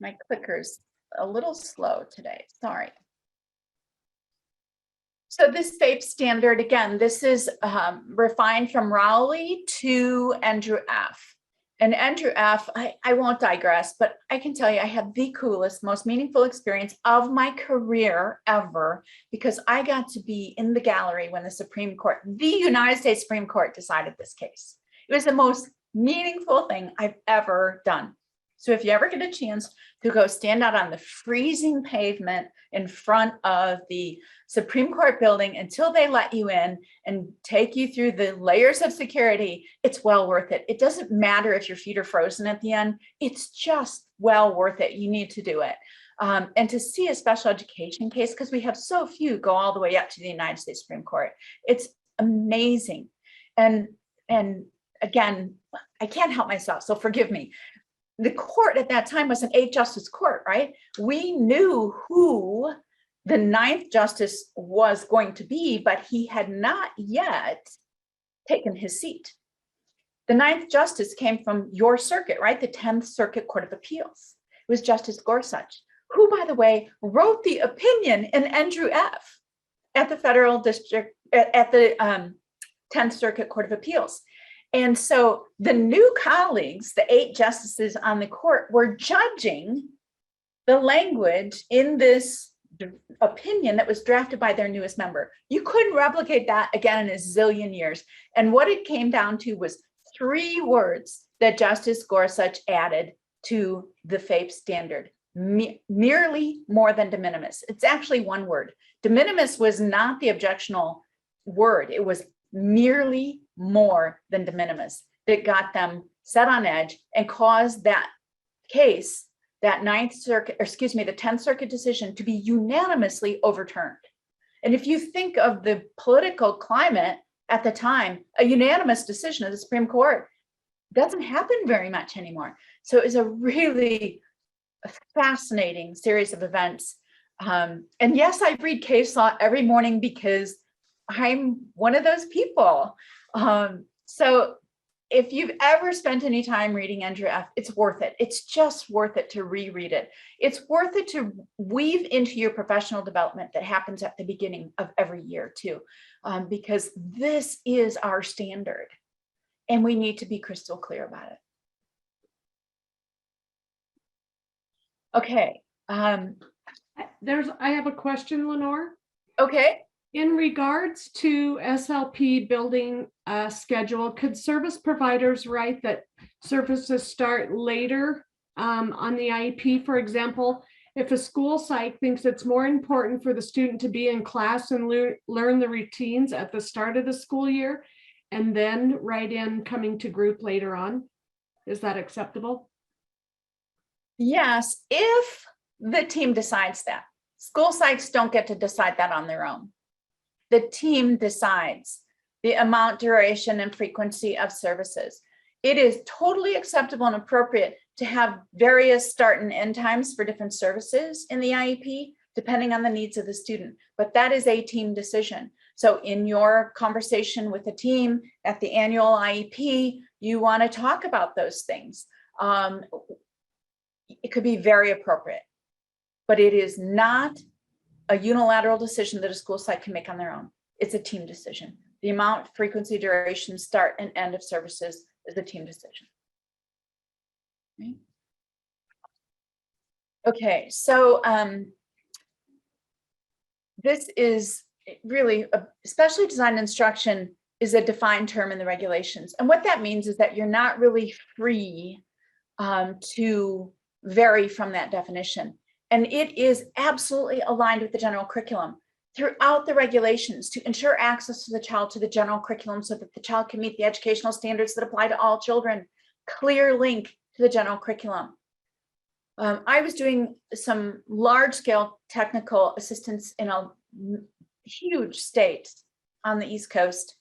My clicker's a little slow today, sorry. So this FAPE standard, again, this is refined from Rowley to Andrew F. And Andrew F, I won't digress, but I can tell you I had the coolest, most meaningful experience of my career ever, because I got to be in the gallery when the Supreme Court, the United States Supreme Court, decided this case. It was the most meaningful thing I've ever done. So if you ever get a chance to go stand out on the freezing pavement in front of the Supreme Court building until they let you in and take you through the layers of security, it's well worth it. It doesn't matter if your feet are frozen at the end. It's just well worth it. You need to do it. And to see a special education case, because we have so few go all the way up to the United States Supreme Court, it's amazing. And again, I can't help myself, so forgive me. The court at that time was an 8-justice court, right? We knew who the 9th justice was going to be, but he had not yet taken his seat. The 9th justice came from your circuit, right? The 10th Circuit Court of Appeals. It was Justice Gorsuch, who, by the way, wrote the opinion in Andrew F. at the federal district, at the 10th Circuit Court of Appeals. And so the new colleagues, the 8 justices on the court, were judging the language in this opinion that was drafted by their newest member. You couldn't replicate that again in a zillion years. And what it came down to was 3 words that Justice Gorsuch added to the FAPE standard: merely more than de minimis. It's actually 1 word. De minimis was not the objectional word. It was merely more than de minimis that got them set on edge and caused that case, that 9th Circuit, or excuse me, the 10th Circuit decision to be unanimously overturned. And if you think of the political climate at the time, a unanimous decision of the Supreme Court doesn't happen very much anymore. So it was a really fascinating series of events. And yes, I read case law every morning because I'm one of those people. So if you've ever spent any time reading Andrew F., it's worth it. It's just worth it to reread it. It's worth it to weave into your professional development that happens at the beginning of every year too, because this is our standard and we need to be crystal clear about it. Okay. I have a question, Lenore. Okay. In regards to SLP building a schedule, could service providers write that services start later on the IEP? For example, if a school psych thinks it's more important for the student to be in class and learn the routines at the start of the school year and then write in coming to group later on, is that acceptable? Yes, if the team decides that. School psychs don't get to decide that on their own. The team decides the amount, duration, and frequency of services. It is totally acceptable and appropriate to have various start and end times for different services in the IEP, depending on the needs of the student, but that is a team decision. So in your conversation with the team at the annual IEP, you want to talk about those things. It could be very appropriate, but it is not a unilateral decision that a school site can make on their own. It's a team decision. The amount, frequency, duration, start and end of services is a team decision. Okay, so this is really, specially designed instruction is a defined term in the regulations. And what that means is that you're not really free to vary from that definition. And it is absolutely aligned with the general curriculum. throughout the regulations to ensure access to the child to the general curriculum so that the child can meet the educational standards that apply to all children. Clear link to the general curriculum. I was doing some large-scale technical assistance in a huge state on the East Coast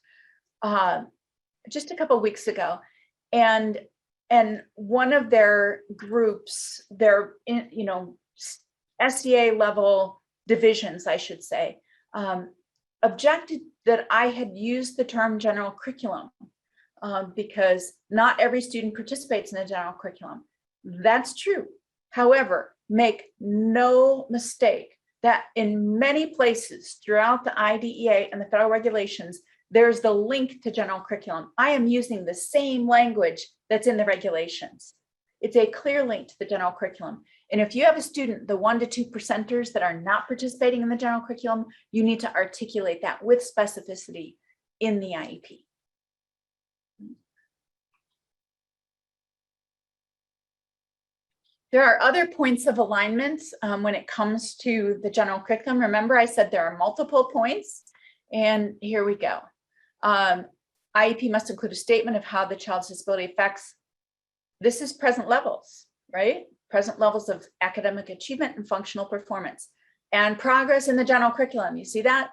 just a couple of weeks ago, and one of their groups, their SEA level divisions, I should say, objected that I had used the term general curriculum because not every student participates in the general curriculum. That's true. However, make no mistake that in many places throughout the IDEA and the federal regulations, there's the link to general curriculum. I am using the same language that's in the regulations. It's a clear link to the general curriculum. And if you have a student, the 1 to 2% that are not participating in the general curriculum, you need to articulate that with specificity in the IEP. There are other points of alignment when it comes to the general curriculum. Remember, I said there are multiple points, and here we go. IEP must include a statement of how the child's disability affects, this is present levels, right? Present levels of academic achievement and functional performance and progress in the general curriculum. You see that?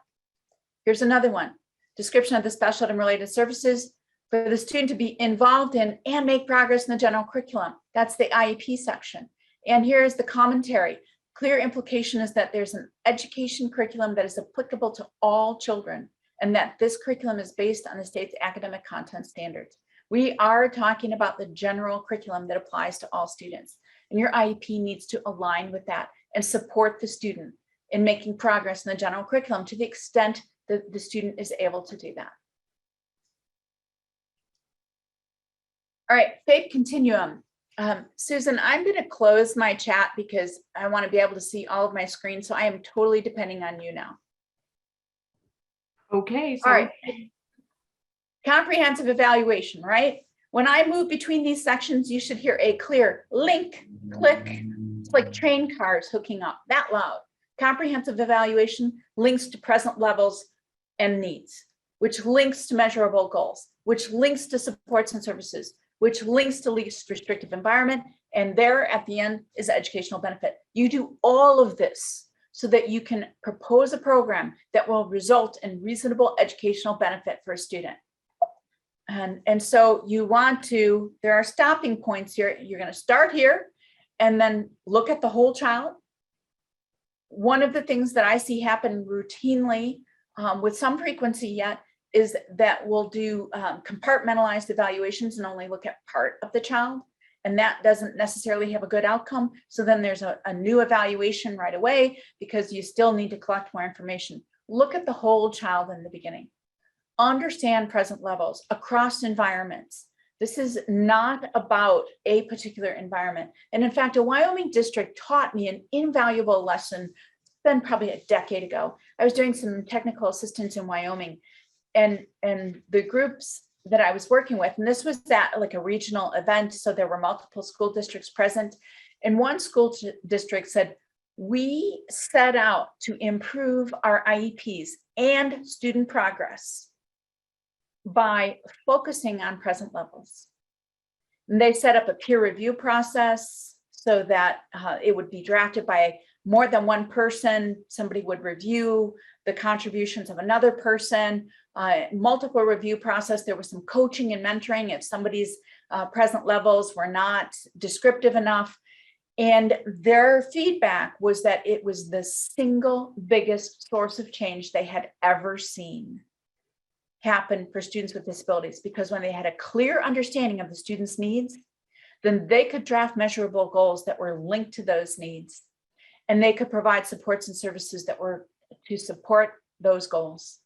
Here's another one. Description of the special and related services for the student to be involved in and make progress in the general curriculum. That's the IEP section. And here's the commentary. Clear implication is that there's an education curriculum that is applicable to all children and that this curriculum is based on the state's academic content standards. We are talking about the general curriculum that applies to all students. And your IEP needs to align with that and support the student in making progress in the general curriculum to the extent that the student is able to do that. All right, FAPE Continuum. Susan, I'm going to close my chat because I want to be able to see all of my screen. So I am totally depending on you now. Okay. All right. Comprehensive evaluation, right? When I move between these sections, you should hear a clear link, click. It's like train cars hooking up, that loud. Comprehensive evaluation links to present levels and needs, which links to measurable goals, which links to supports and services, which links to least restrictive environment. And there at the end is educational benefit. You do all of this so that you can propose a program that will result in reasonable educational benefit for a student. And so you want to, there are stopping points here. You're going to start here and then look at the whole child. One of the things that I see happen routinely with some frequency yet is that we'll do compartmentalized evaluations and only look at part of the child. And that doesn't necessarily have a good outcome. So then there's a new evaluation right away because you still need to collect more information. Look at the whole child in the beginning. Understand present levels across environments. This is not about a particular environment. And in fact, a Wyoming district taught me an invaluable lesson. It's been probably a decade ago. I was doing some technical assistance in Wyoming, and the groups that I was working with, and this was at like a regional event, so there were multiple school districts present, and one school district said, we set out to improve our IEPs and student progress by focusing on present levels. And they set up a peer review process so that it would be drafted by more than one person. Somebody would review the contributions of another person, multiple review process. There was some coaching and mentoring if somebody's present levels were not descriptive enough. And their feedback was that it was the single biggest source of change they had ever seen happen for students with disabilities, because when they had a clear understanding of the students' needs, then they could draft measurable goals that were linked to those needs, and they could provide supports and services that were to support those goals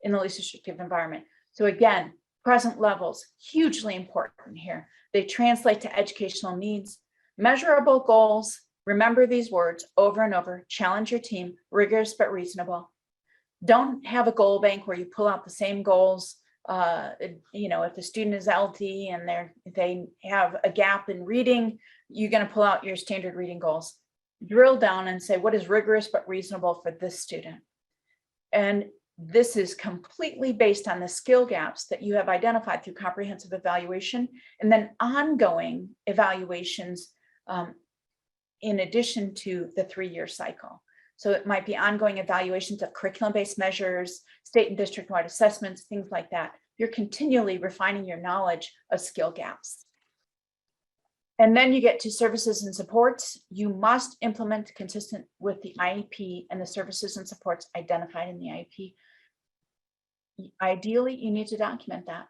in the least restrictive environment. So again, present levels, hugely important here. They translate to educational needs, measurable goals. Remember these words over and over: challenge your team, rigorous but reasonable. Don't have a goal bank where you pull out the same goals. If the student is LD and they have a gap in reading, you're going to pull out your standard reading goals. Drill down and say, what is rigorous but reasonable for this student? And this is completely based on the skill gaps that you have identified through comprehensive evaluation and then ongoing evaluations in addition to the 3-year cycle. So it might be ongoing evaluations of curriculum-based measures, state and district-wide assessments, things like that. You're continually refining your knowledge of skill gaps. And then you get to services and supports. You must implement consistent with the IEP and the services and supports identified in the IEP. Ideally, you need to document that.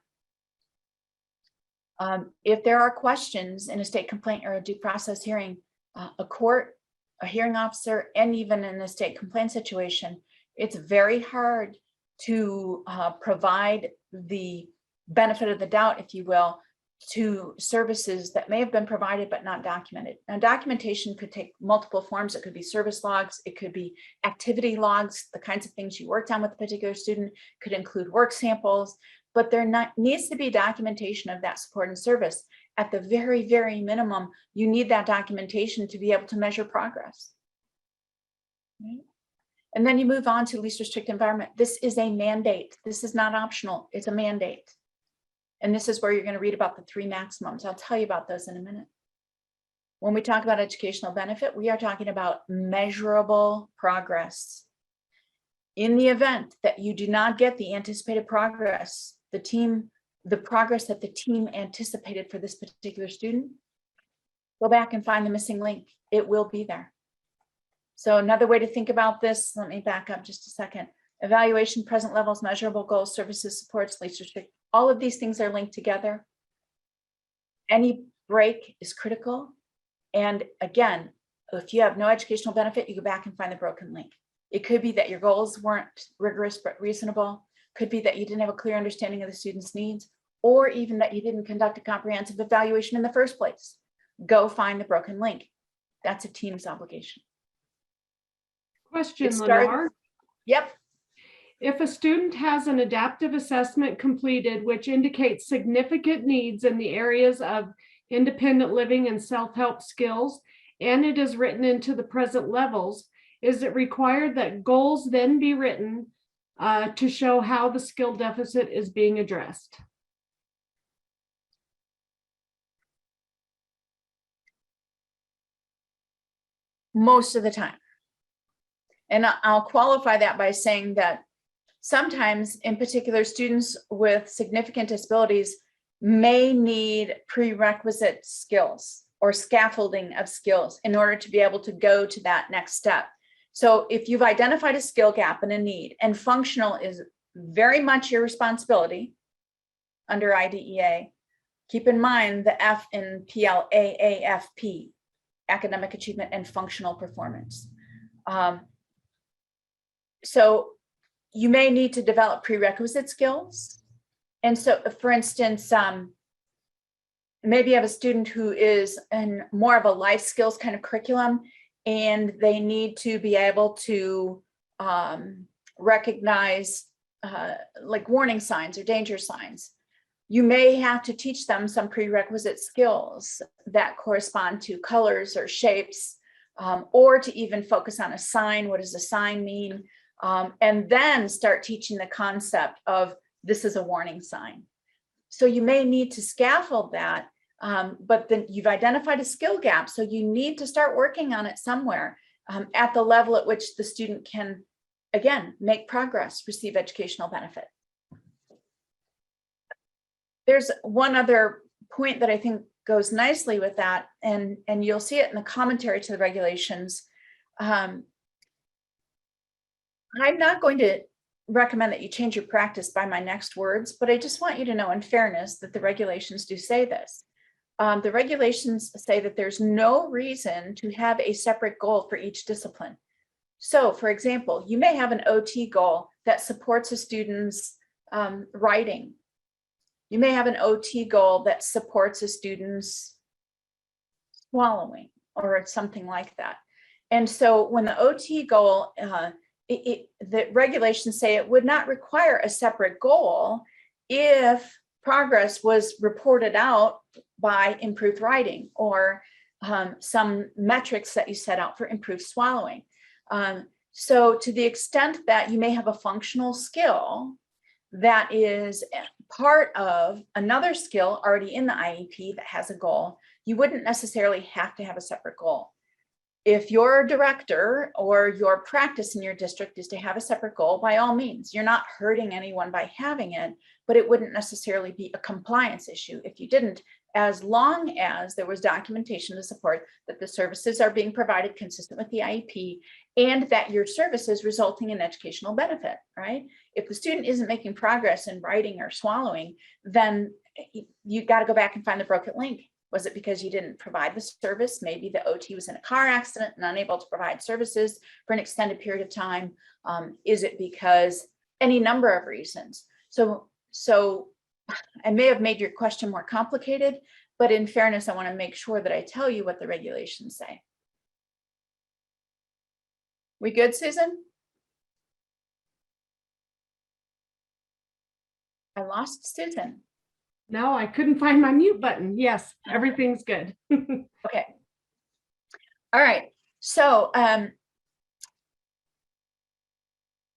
If there are questions in a state complaint or a due process hearing, a court, a hearing officer, and even in a state complaint situation, it's very hard to provide the benefit of the doubt, if you will, to services that may have been provided but not documented. Now, documentation could take multiple forms. It could be service logs, it could be activity logs, the kinds of things you worked on with a particular student, could include work samples, but there needs to be documentation of that support and service. At the very, very minimum, you need that documentation to be able to measure progress. Right? And then you move on to least restricted environment. This is a mandate. This is not optional. It's a mandate. And this is where you're going to read about the 3 maximums. I'll tell you about those in a minute. When we talk about educational benefit, we are talking about measurable progress. In the event that you do not get the anticipated progress, the progress that the team anticipated for this particular student, go back and find the missing link. It will be there. So another way to think about this, let me back up just a second. Evaluation, present levels, measurable goals, services, supports, least restricted. All of these things are linked together. Any break is critical. And again, if you have no educational benefit, you go back and find the broken link. It could be that your goals weren't rigorous but reasonable. Could be that you didn't have a clear understanding of the student's needs, or even that you didn't conduct a comprehensive evaluation in the first place. Go find the broken link. That's a team's obligation. Question, Lenore. Yep. If a student has an adaptive assessment completed, which indicates significant needs in the areas of independent living and self-help skills, and it is written into the present levels, is it required that goals then be written to show how the skill deficit is being addressed? Most of the time. And I'll qualify that by saying that sometimes, in particular, students with significant disabilities may need prerequisite skills or scaffolding of skills in order to be able to go to that next step. So if you've identified a skill gap and a need, and functional is very much your responsibility under IDEA, keep in mind the F in PLAAFP, academic achievement and functional performance. So you may need to develop prerequisite skills. And so, for instance, maybe you have a student who is in more of a life skills kind of curriculum, and they need to be able to recognize like warning signs or danger signs. You may have to teach them some prerequisite skills that correspond to colors or shapes, or to even focus on a sign. What does a sign mean? And then start teaching the concept of this is a warning sign. So you may need to scaffold that, but then you've identified a skill gap. So you need to start working on it somewhere at the level at which the student can, again, make progress, receive educational benefit. There's one other point that I think goes nicely with that, and you'll see it in the commentary to the regulations. I'm not going to recommend that you change your practice by my next words, but I just want you to know in fairness that the regulations do say this. The regulations say that there's no reason to have a separate goal for each discipline. So for example, you may have an OT goal that supports a student's writing. You may have an OT goal that supports a student's swallowing or something like that. And so when the OT goal, the regulations say it would not require a separate goal if progress was reported out by improved writing or some metrics that you set out for improved swallowing. So to the extent that you may have a functional skill that is part of another skill already in the IEP that has a goal, you wouldn't necessarily have to have a separate goal. If your director or your practice in your district is to have a separate goal, by all means, you're not hurting anyone by having it, but it wouldn't necessarily be a compliance issue if you didn't, as long as there was documentation to support that the services are being provided consistent with the IEP and that your service is resulting in educational benefit, right? If the student isn't making progress in writing or swallowing, then you got to go back and find the broken link. Was it because you didn't provide the service? Maybe the OT was in a car accident and unable to provide services for an extended period of time. Is it because any number of reasons? So I may have made your question more complicated, but in fairness, I want to make sure that I tell you what the regulations say. We good, Susan? I lost Susan. No, I couldn't find my mute button. Yes, everything's good. Okay. All right. So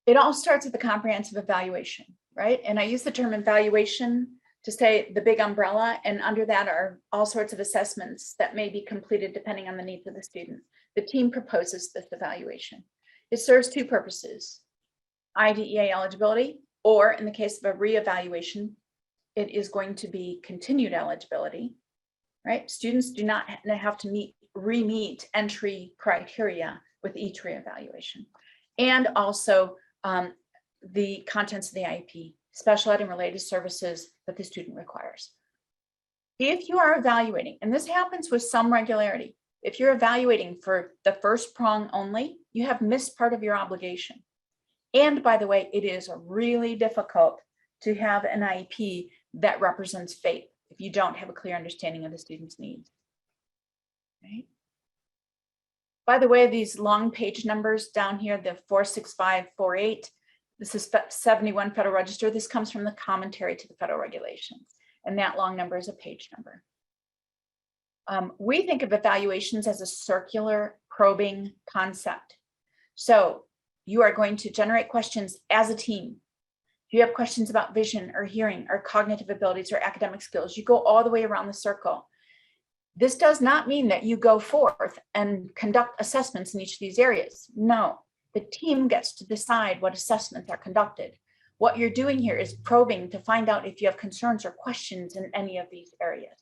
it all starts with the comprehensive evaluation, right? And I use the term evaluation to say the big umbrella, and under that are all sorts of assessments that may be completed depending on the needs of the student. The team proposes this evaluation. It serves two purposes: IDEA eligibility, or in the case of a reevaluation, it is going to be continued eligibility, right? Students do not have to re-meet entry criteria with each reevaluation. And also the contents of the IEP, special ed and related services that the student requires. If you are evaluating, and this happens with some regularity, if you're evaluating for the first prong only, you have missed part of your obligation. And by the way, it is really difficult to have an IEP that represents faith if you don't have a clear understanding of the student's needs. Right? By the way, these long page numbers down here, the 46548, this is 71 Federal Register. This comes from the commentary to the federal regulations, and that long number is a page number. We think of evaluations as a circular probing concept. So you are going to generate questions as a team. If you have questions about vision or hearing or cognitive abilities or academic skills, you go all the way around the circle. This does not mean that you go forth and conduct assessments in each of these areas. No, the team gets to decide what assessments are conducted. What you're doing here is probing to find out if you have concerns or questions in any of these areas.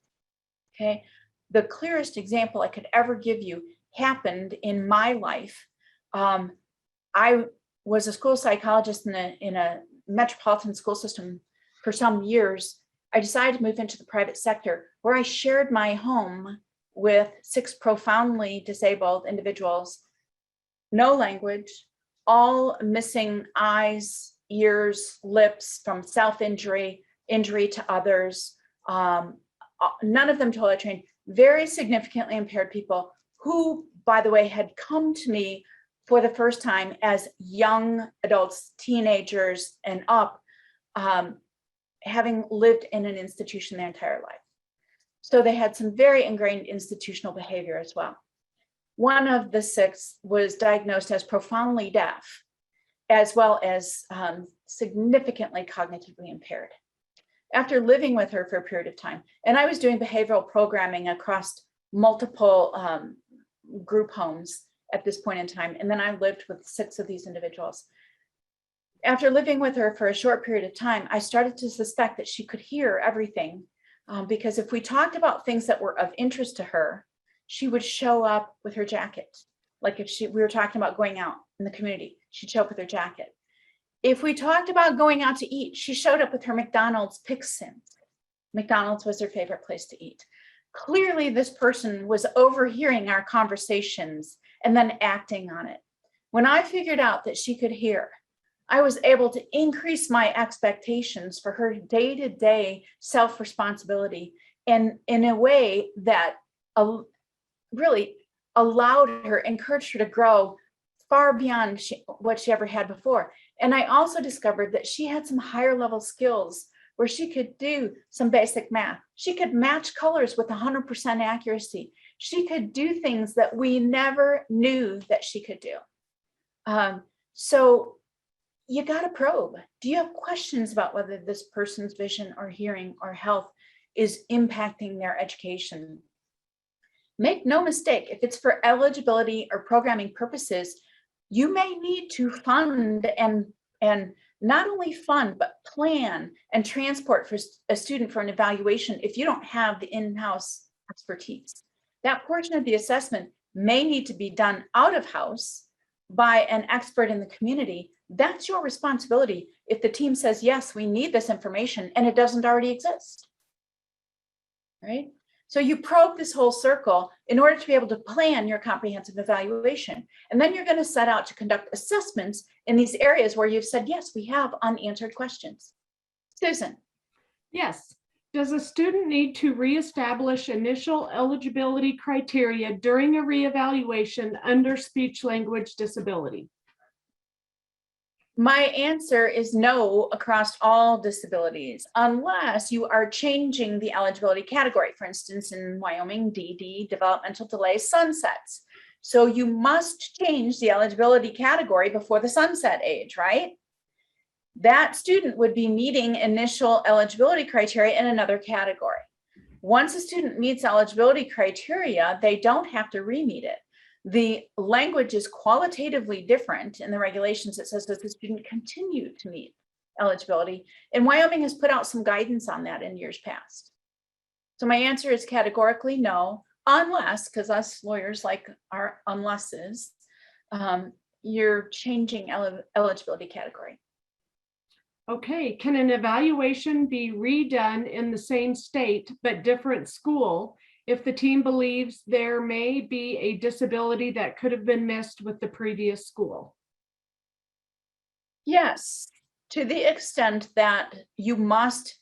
Okay, the clearest example I could ever give you happened in my life. I was a school psychologist in a metropolitan school system for some years. I decided to move into the private sector, where I shared my home with 6 profoundly disabled individuals, no language, all missing eyes, ears, lips from self-injury, injury to others. None of them toilet trained, very significantly impaired people who, by the way, had come to me for the first time as young adults, teenagers and up, having lived in an institution their entire life. So they had some very ingrained institutional behavior as well. One of the 6 was diagnosed as profoundly deaf, as well as significantly cognitively impaired. After living with her for a period of time, and I was doing behavioral programming across multiple group homes at this point in time, and then I lived with 6 of these individuals. After living with her for a short period of time, I started to suspect that she could hear everything, because if we talked about things that were of interest to her, she would show up with her jacket. Like if we were talking about going out in the community, she'd show up with her jacket. If we talked about going out to eat, she showed up with her McDonald's Pixins. McDonald's was her favorite place to eat. Clearly, this person was overhearing our conversations and then acting on it. When I figured out that she could hear, I was able to increase my expectations for her day-to-day self-responsibility, and in a way that really allowed her, encouraged her to grow far beyond what she ever had before. And I also discovered that she had some higher level skills where she could do some basic math. She could match colors with 100% accuracy. She could do things that we never knew that she could do. So you got to probe. Do you have questions about whether this person's vision or hearing or health is impacting their education? Make no mistake, if it's for eligibility or programming purposes, you may need to fund and not only fund, but plan and transport for a student for an evaluation if you don't have the in-house expertise. That portion of the assessment may need to be done out of house by an expert in the community. That's your responsibility if the team says, yes, we need this information and it doesn't already exist, right? So you probe this whole circle in order to be able to plan your comprehensive evaluation. And then you're going to set out to conduct assessments in these areas where you've said, yes, we have unanswered questions. Susan. Yes. Does a student need to reestablish initial eligibility criteria during a reevaluation under speech language disability? My answer is no across all disabilities, unless you are changing the eligibility category. For instance, in Wyoming, DD, developmental delay, sunsets. So you must change the eligibility category before the sunset age, right? That student would be meeting initial eligibility criteria in another category. Once a student meets eligibility criteria, they don't have to re-meet it. The language is qualitatively different in the regulations. It says that the student continue to meet eligibility, and Wyoming has put out some guidance on that in years past. So my answer is categorically no, unless, because us lawyers like our unlesses, you're changing eligibility category. Okay, can an evaluation be redone in the same state but different school if the team believes there may be a disability that could have been missed with the previous school? Yes, to the extent that you must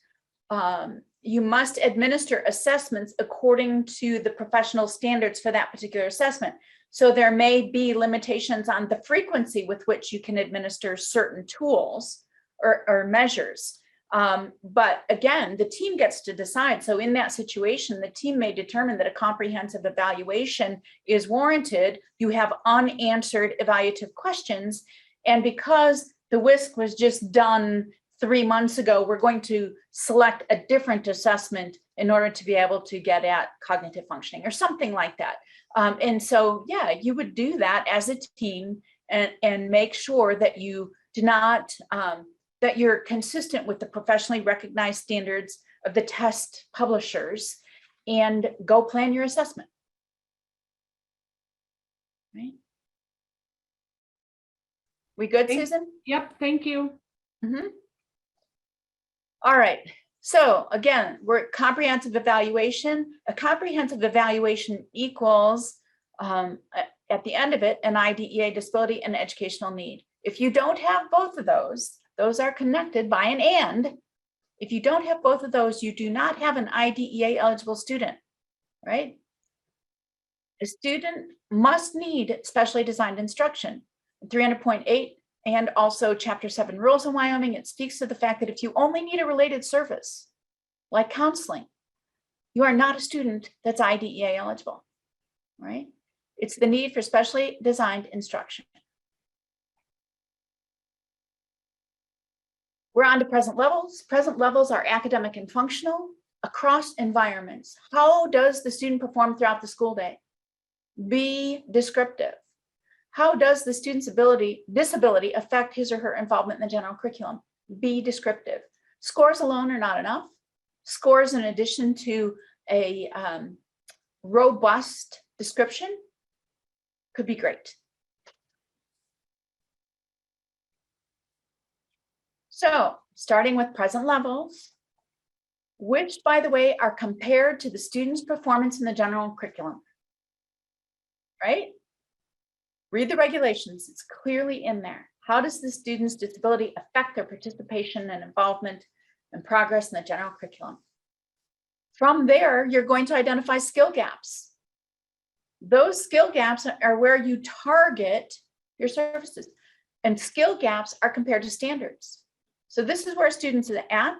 administer assessments according to the professional standards for that particular assessment. So there may be limitations on the frequency with which you can administer certain tools or measures. But again, the team gets to decide. So in that situation, the team may determine that a comprehensive evaluation is warranted. You have unanswered evaluative questions. And because the WISC was just done 3 months ago, we're going to select a different assessment in order to be able to get at cognitive functioning or something like that. And so, yeah, you would do that as a team and make sure that you do not, that you're consistent with the professionally recognized standards of the test publishers, and go plan your assessment. Right? We good, Susan? Yep, thank you. Mm-hmm. All right. So again, we're at comprehensive evaluation. A comprehensive evaluation equals, at the end of it, an IDEA disability and educational need. If you don't have both of those are connected by an and. If you don't have both of those, you do not have an IDEA eligible student, right? A student must need specially designed instruction. 300.8 and also Chapter 7 rules in Wyoming, it speaks to the fact that if you only need a related service, like counseling, you are not a student that's IDEA eligible, right? It's the need for specially designed instruction. We're on to present levels. Present levels are academic and functional across environments. How does the student perform throughout the school day? Be descriptive. How does the student's disability affect his or her involvement in the general curriculum? Be descriptive. Scores alone are not enough. Scores in addition to a robust description could be great. So starting with present levels, which, by the way, are compared to the student's performance in the general curriculum, right? Read the regulations, it's clearly in there. How does the student's disability affect their participation and involvement and progress in the general curriculum? From there, you're going to identify skill gaps. Those skill gaps are where you target your services, and skill gaps are compared to standards. So this is where students are at.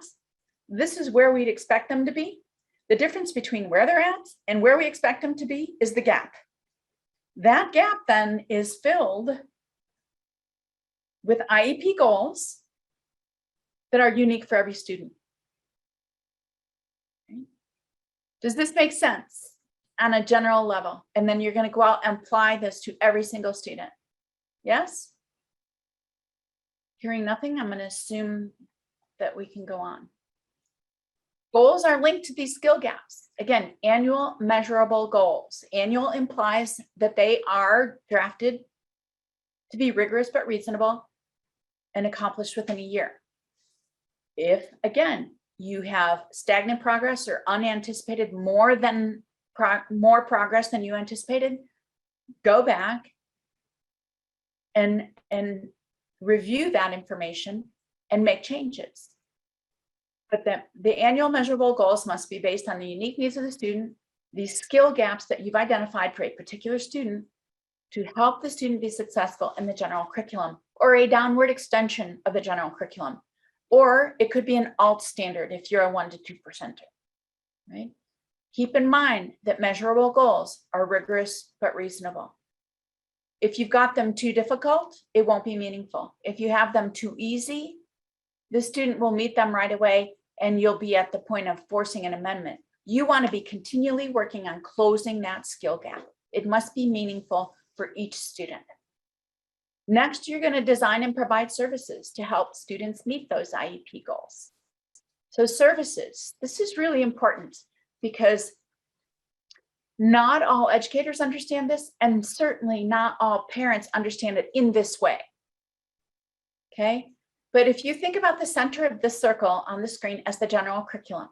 This is where we'd expect them to be. The difference between where they're at and where we expect them to be is the gap. That gap then is filled with IEP goals that are unique for every student. Okay. Does this make sense on a general level? And then you're going to go out and apply this to every single student. Yes? Hearing nothing, I'm going to assume that we can go on. Goals are linked to these skill gaps. Again, annual measurable goals. Annual implies that they are drafted to be rigorous but reasonable and accomplished within a year. If, again, you have stagnant progress or unanticipated more progress than you anticipated, go back and review that information and make changes. But the annual measurable goals must be based on the unique needs of the student, these skill gaps that you've identified for a particular student to help the student be successful in the general curriculum or a downward extension of the general curriculum. Or it could be an alt standard if you're a 1 to 2%, right? Keep in mind that measurable goals are rigorous but reasonable. If you've got them too difficult, it won't be meaningful. If you have them too easy, the student will meet them right away and you'll be at the point of forcing an amendment. You want to be continually working on closing that skill gap. It must be meaningful for each student. Next, you're going to design and provide services to help students meet those IEP goals. So services, this is really important because not all educators understand this, and certainly not all parents understand it in this way. Okay, but if you think about the center of this circle on the screen as the general curriculum,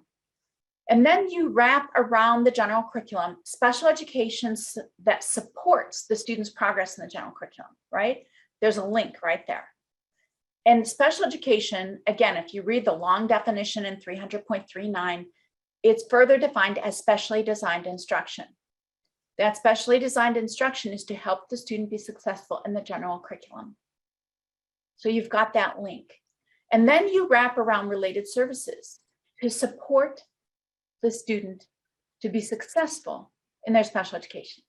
and then you wrap around the general curriculum special education that supports the student's progress in the general curriculum, right? There's a link right there. And special education, again, if you read the long definition in 300.39, it's further defined as specially designed instruction. That specially designed instruction is to help the student be successful in the general curriculum. So you've got that link. And then you wrap around related services to support the student to be successful in their special education.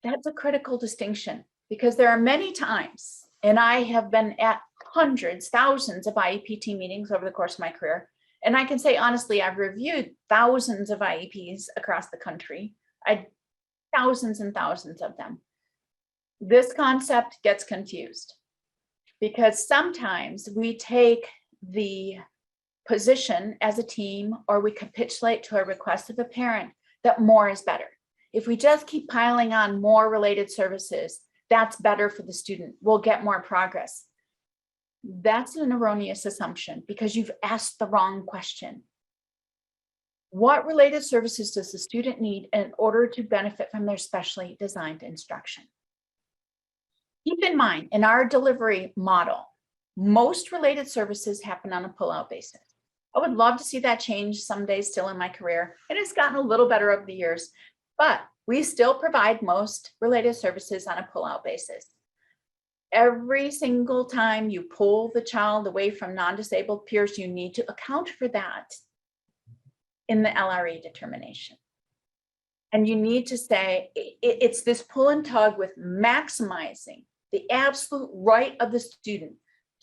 That's a critical distinction because there are many times, and I have been at hundreds, thousands of IEP meetings over the course of my career. And I can say, honestly, I've reviewed thousands of IEPs across the country. Thousands and thousands of them. This concept gets confused because sometimes we take the position as a team or we capitulate to a request of a parent that more is better. If we just keep piling on more related services, that's better for the student. We'll get more progress. That's an erroneous assumption because you've asked the wrong question. What related services does the student need in order to benefit from their specially designed instruction? Keep in mind, in our delivery model, most related services happen on a pull-out basis. I would love to see that change someday still in my career. And it's gotten a little better over the years, but we still provide most related services on a pull-out basis. Every single time you pull the child away from non-disabled peers, you need to account for that in the LRE determination. And you need to say, it's this pull and tug with maximizing the absolute right of the student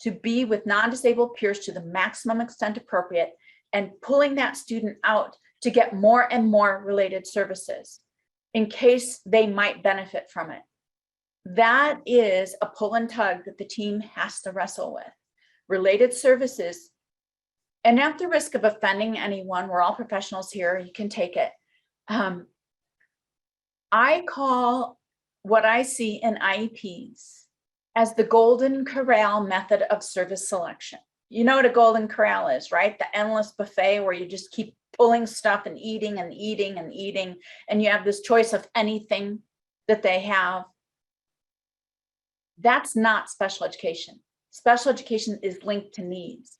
to be with non-disabled peers to the maximum extent appropriate and pulling that student out to get more and more related services in case they might benefit from it. That is a pull and tug that the team has to wrestle with. Related services, and at the risk of offending anyone, we're all professionals here, you can take it. I call what I see in IEPs as the golden corral method of service selection. You know what a golden corral is, right? The endless buffet where you just keep pulling stuff and eating and eating and eating, and you have this choice of anything that they have. That's not special education. Special education is linked to needs,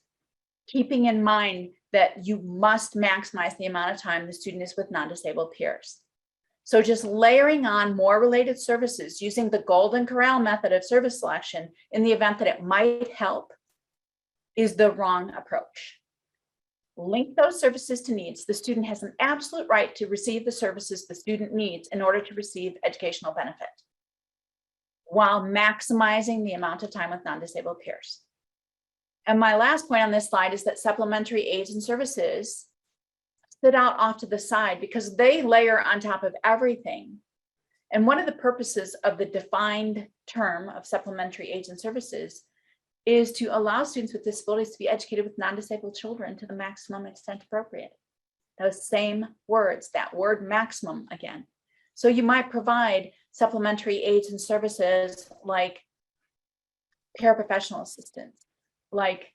keeping in mind that you must maximize the amount of time the student is with non-disabled peers. So just layering on more related services using the golden corral method of service selection in the event that it might help is the wrong approach. Link those services to needs. The student has an absolute right to receive the services the student needs in order to receive educational benefit. while maximizing the amount of time with non-disabled peers. And my last point on this slide is that supplementary aids and services sit out off to the side because they layer on top of everything. And one of the purposes of the defined term of supplementary aids and services is to allow students with disabilities to be educated with non-disabled children to the maximum extent appropriate. Those same words, that word maximum again. So you might provide supplementary aids and services like paraprofessional assistance, like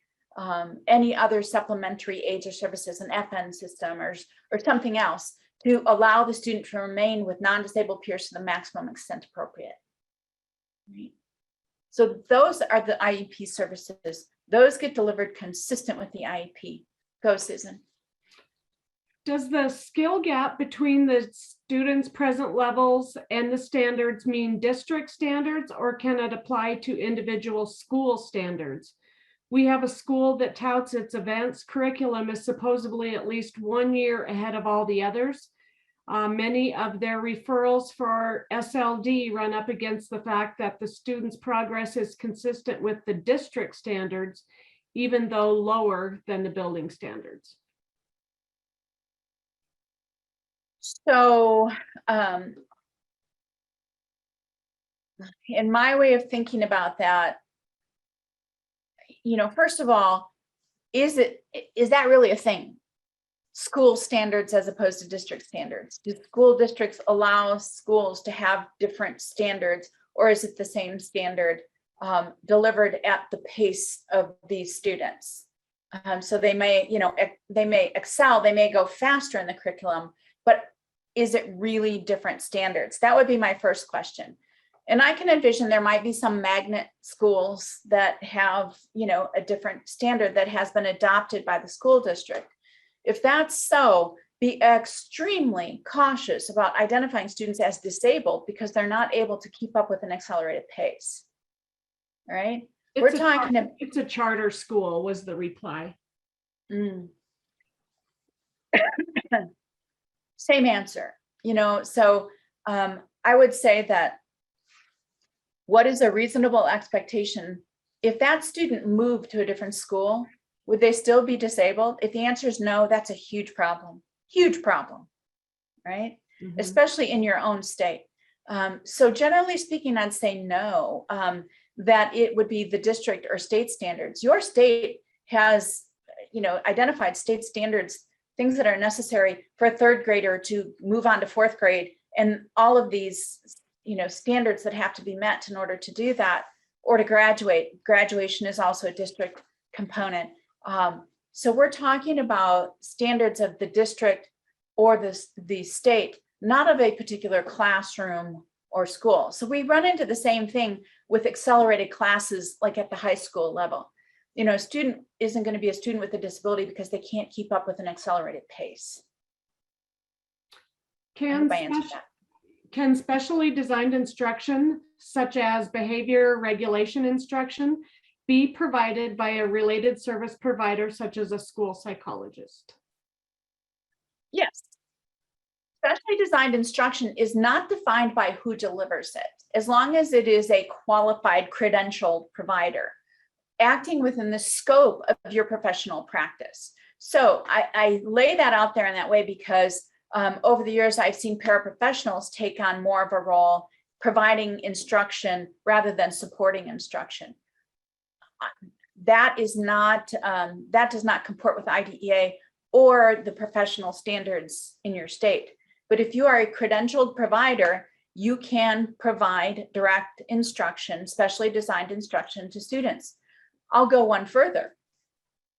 any other supplementary aids or services, an FN system or something else, to allow the student to remain with non-disabled peers to the maximum extent appropriate. Right? So those are the IEP services. Those get delivered consistent with the IEP. Go, Susan. Does the skill gap between the students' present levels and the standards mean district standards, or can it apply to individual school standards? We have a school that touts its events curriculum is supposedly at least 1 year ahead of all the others. Many of their referrals for SLD run up against the fact that the students' progress is consistent with the district standards, even though lower than the building standards. So in my way of thinking about that, first of all, is that really a thing? School standards as opposed to district standards? Do school districts allow schools to have different standards, or is it the same standard delivered at the pace of these students? So they may, they may excel, they may go faster in the curriculum, but is it really different standards? That would be my first question. And I can envision there might be some magnet schools that have, a different standard that has been adopted by the school district. If that's so, be extremely cautious about identifying students as disabled because they're not able to keep up with an accelerated pace. All right? It's a charter school was the reply. Same answer, so I would say that what is a reasonable expectation? If that student moved to a different school, would they still be disabled? If the answer is no, that's a huge problem, right? Mm-hmm. Especially in your own state. So generally speaking, I'd say no, that it would be the district or state standards. Your state has, identified state standards, things that are necessary for a third grader to move on to fourth grade, and all of these, standards that have to be met in order to do that, or to graduate. Graduation is also a district component. So we're talking about standards of the district or the state, not of a particular classroom or school. So we run into the same thing with accelerated classes, like at the high school level. A student isn't going to be a student with a disability because they can't keep up with an accelerated pace. Can specially designed instruction, such as behavior regulation instruction, be provided by a related service provider, such as a school psychologist? Yes. Specially designed instruction is not defined by who delivers it, as long as it is a qualified credentialed provider acting within the scope of your professional practice. So I lay that out there in that way because over the years, I've seen paraprofessionals take on more of a role providing instruction rather than supporting instruction. That does not comport with IDEA or the professional standards in your state. But if you are a credentialed provider, you can provide direct instruction, specially designed instruction to students. I'll go one further.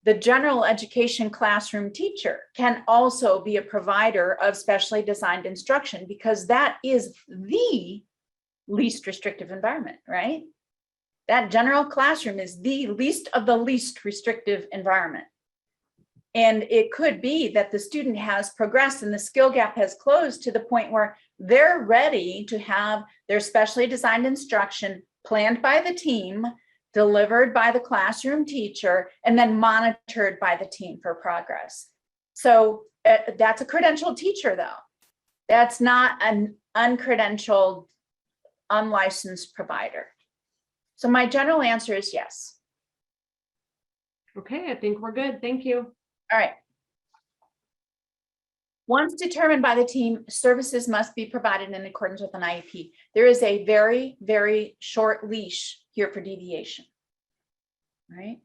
The general education classroom teacher can also be a provider of specially designed instruction because that is the least restrictive environment, right? That general classroom is the least of the least restrictive environment. And it could be that the student has progressed and the skill gap has closed to the point where they're ready to have their specially designed instruction planned by the team, delivered by the classroom teacher, and then monitored by the team for progress. So that's a credentialed teacher though. That's not an uncredentialed unlicensed provider? So my general answer is yes. Okay, I think we're good. Thank you. All right. Once determined by the team, services must be provided in accordance with an IEP. There is a very, very short leash here for deviation, right?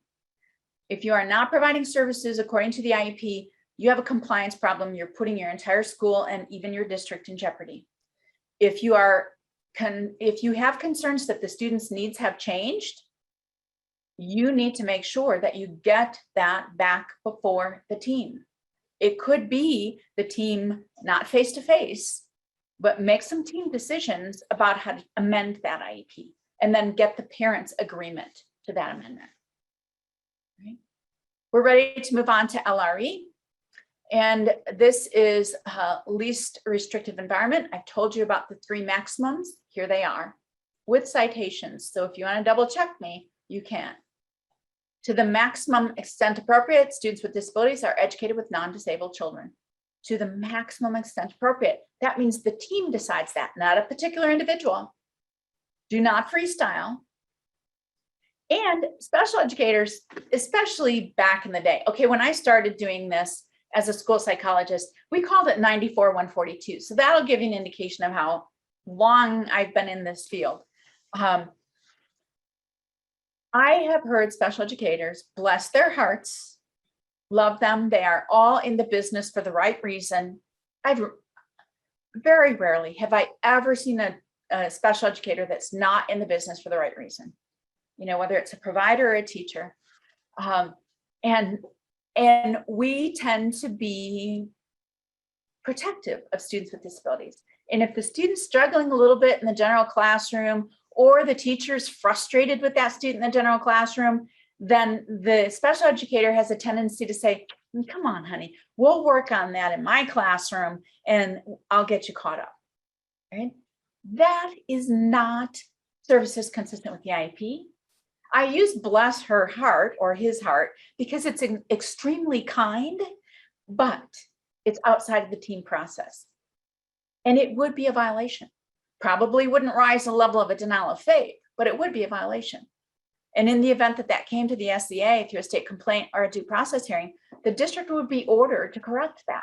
If you are not providing services according to the IEP, you have a compliance problem. You're putting your entire school and even your district in jeopardy. If you have concerns that the students' needs have changed, you need to make sure that you get that back before the team. It could be the team not face-to-face, but make some team decisions about how to amend that IEP and then get the parents' agreement to that amendment. Right? We're ready to move on to LRE. And this is least restrictive environment. I've told you about the 3 maximums. Here they are with citations. So if you want to double check me, you can. To the maximum extent appropriate, students with disabilities are educated with non-disabled children. To the maximum extent appropriate. That means the team decides that, not a particular individual. Do not freestyle. And special educators, especially back in the day. Okay, when I started doing this as a school psychologist, we called it 94-142. So that'll give you an indication of how long I've been in this field. I have heard special educators, bless their hearts, love them. They are all in the business for the right reason. Very rarely have I ever seen a special educator that's not in the business for the right reason. You know, whether it's a provider or a teacher. And we tend to be protective of students with disabilities. And if the student's struggling a little bit in the general classroom, or the teacher's frustrated with that student in the general classroom, then the special educator has a tendency to say, come on, honey, we'll work on that in my classroom and I'll get you caught up, right? That is not services consistent with the IEP. I use bless her heart or his heart because it's extremely kind, but it's outside of the team process. And it would be a violation. Probably wouldn't rise to the level of a denial of faith, but it would be a violation. And in the event that that came to the SCA through a state complaint or a due process hearing, the district would be ordered to correct that,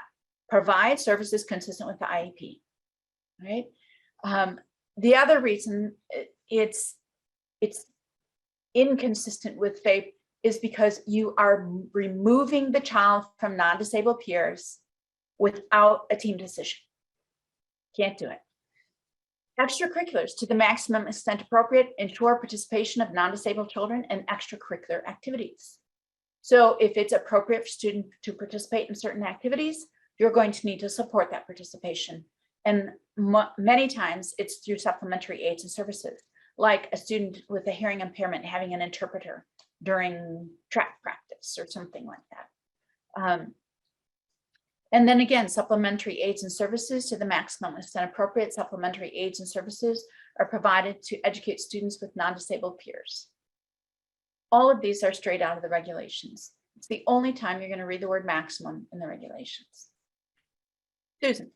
provide services consistent with the IEP, right? The other reason it's inconsistent with faith is because you are removing the child from non-disabled peers without a team decision. Can't do it. Extracurriculars to the maximum extent appropriate, ensure participation of non-disabled children in extracurricular activities. So if it's appropriate for students to participate in certain activities, you're going to need to support that participation. And many times it's through supplementary aids and services, like a student with a hearing impairment having an interpreter during track practice or something like that. And then again, supplementary aids and services to the maximum extent appropriate. Supplementary aids and services are provided to educate students with non-disabled peers. All of these are straight out of the regulations. It's the only time you're going to read the word maximum in the regulations. Susan.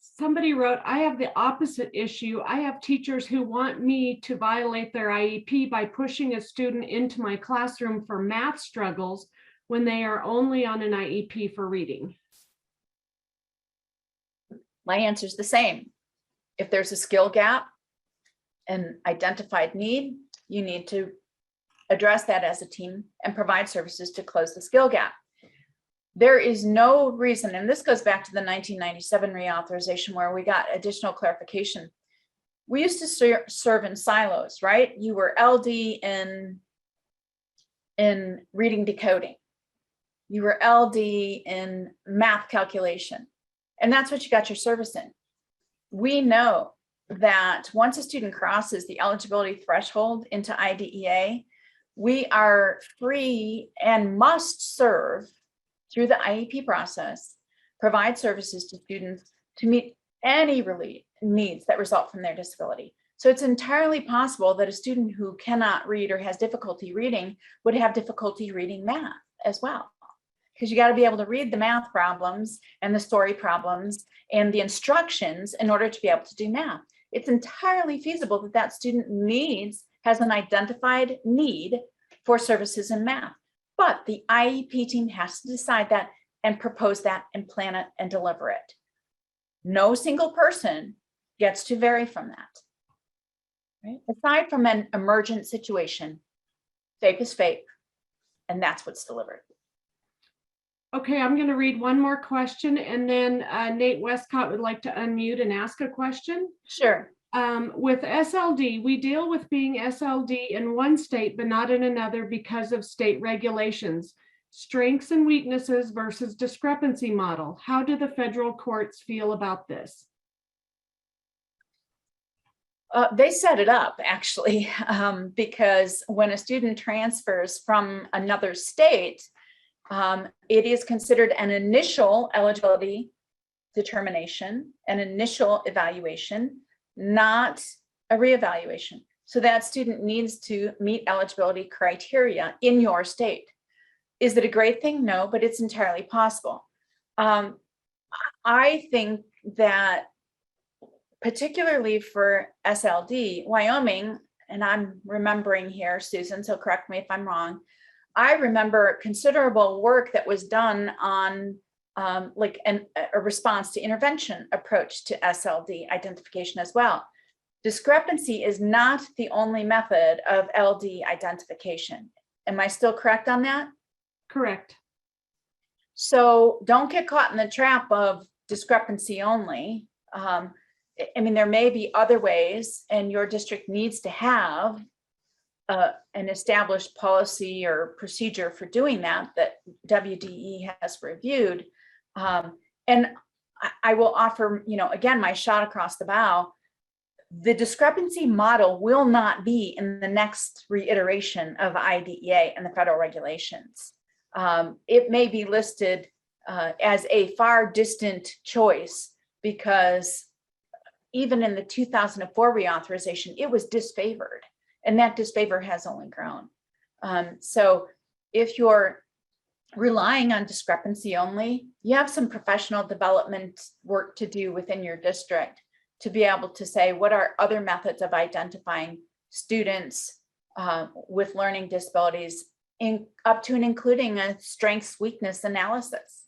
Somebody wrote, I have the opposite issue. I have teachers who want me to violate their IEP by pushing a student into my classroom for math struggles when they are only on an IEP for reading. My answer is the same. If there's a skill gap, an identified need, you need to address that as a team and provide services to close the skill gap. There is no reason, and this goes back to the 1997 reauthorization where we got additional clarification. We used to serve in silos, right? You were LD in reading decoding. You were LD in math calculation, and that's what you got your service in. We know that once a student crosses the eligibility threshold into IDEA, we are free and must serve through the IEP process, provide services to students to meet any needs that result from their disability. So it's entirely possible that a student who cannot read or has difficulty reading would have difficulty reading math as well. because you got to be able to read the math problems and the story problems and the instructions in order to be able to do math. It's entirely feasible that that student has an identified need for services in math. But the IEP team has to decide that and propose that and plan it and deliver it. No single person gets to vary from that. Right? Aside from an emergent situation, FAPE is FAPE, and that's what's delivered. Okay, I'm going to read one more question, and then Nate Westcott would like to unmute and ask a question. Sure. With SLD, we deal with being SLD in one state, but not in another because of state regulations. Strengths and weaknesses versus discrepancy model. How do the federal courts feel about this? They set it up actually, because when a student transfers from another state, it is considered an initial eligibility determination, an initial evaluation, not a reevaluation. So that student needs to meet eligibility criteria in your state. Is it a great thing? No, but it's entirely possible. I think that particularly for SLD, Wyoming, and I'm remembering here, Susan, so correct me if I'm wrong, I remember considerable work that was done on like a response to intervention approach to SLD identification as well. Discrepancy is not the only method of LD identification. Am I still correct on that? Correct. So don't get caught in the trap of discrepancy only. I mean, there may be other ways, and your district needs to have an established policy or procedure for doing that WDE has reviewed. And I will offer, again, my shot across the bow. The discrepancy model will not be in the next reiteration of IDEA and the federal regulations. It may be listed as a far distant choice because even in the 2004 reauthorization, it was disfavored, and that disfavor has only grown. So if you're relying on discrepancy only, you have some professional development work to do within your district to be able to say, what are other methods of identifying students with learning disabilities up to and including a strengths weakness analysis.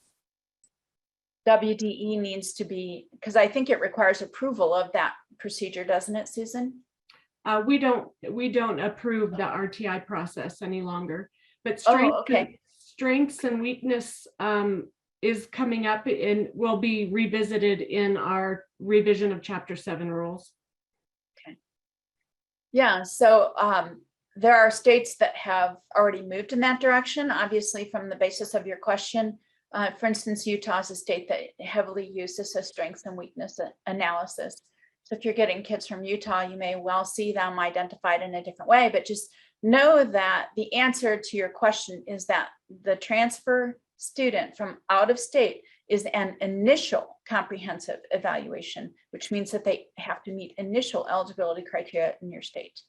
WDE needs to be, because I think it requires approval of that procedure, doesn't it, Susan? We don't approve the RTI process any longer, but strengths and weakness is coming up and will be revisited in our revision of Chapter 7 rules. Okay. Yeah, so there are states that have already moved in that direction, obviously from the basis of your question. For instance, Utah is a state that heavily uses a strengths and weakness analysis. So if you're getting kids from Utah, you may well see them identified in a different way, but just know that the answer to your question is that the transfer student from out of state is an initial comprehensive evaluation, which means that they have to meet initial eligibility criteria in your state.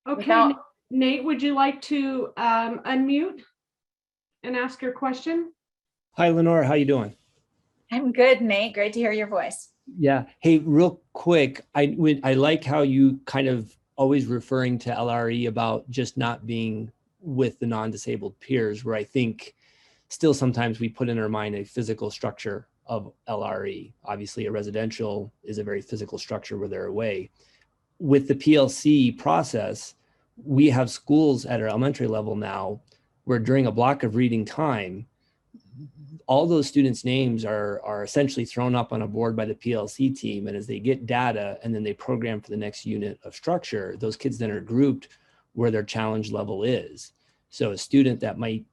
Okay, Nate, would you like to unmute and ask your question? Hi, Lenore. How you doing? I'm good, Nate. Great to hear your voice. Yeah. Hey, real quick, I like how you kind of always referring to LRE about just not being with the non-disabled peers, where I think still sometimes we put in our mind a physical structure of LRE. Obviously, a residential is a very physical structure where they're away. With the PLC process, we have schools at our elementary level now where during a block of reading time, all those students' names are essentially thrown up on a board by the PLC team. And as they get data and then they program for the next unit of structure, those kids then are grouped where their challenge level is. So a student that might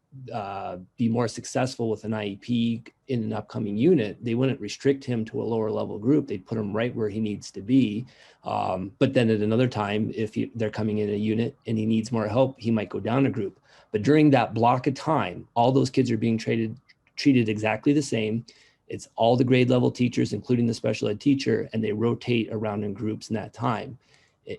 be more successful with an IEP in an upcoming unit, they wouldn't restrict him to a lower level group. They'd put him right where he needs to be. But then at another time, if they're coming in a unit and he needs more help, he might go down a group. But during that block of time, all those kids are being treated exactly the same. It's all the grade level teachers, including the special ed teacher, and they rotate around in groups in that time.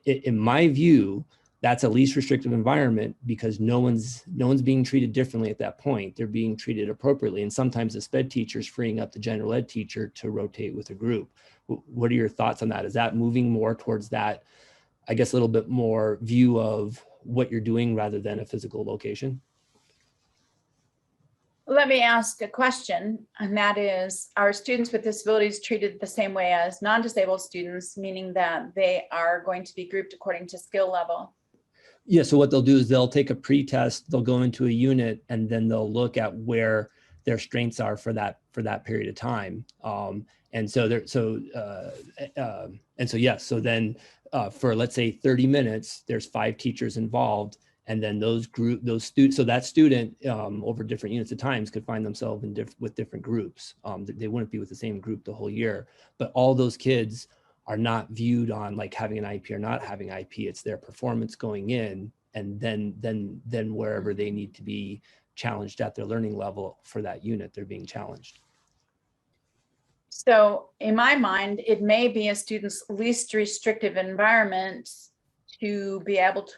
In my view, that's a least restrictive environment because no one's being treated differently at that point. They're being treated appropriately. And sometimes the sped teacher's freeing up the general ed teacher to rotate with a group. What are your thoughts on that? Is that moving more towards that, I guess, a little bit more view of what you're doing rather than a physical location? Let me ask a question, and that is, are students with disabilities treated the same way as non-disabled students, meaning that they are going to be grouped according to skill level? Yeah, so what they'll do is they'll take a pre-test, they'll go into a unit, and then they'll look at where their strengths are for that period of time. And so then for, let's say, 30 minutes, there's 5 teachers involved. And then those students, so that student over different units of times could find themselves with different groups. They wouldn't be with the same group the whole year, but all those kids are not viewed on like having an IP or not having IP. It's their performance going in, and then wherever they need to be challenged at their learning level for that unit, they're being challenged. So in my mind, it may be a student's least restrictive environment to be able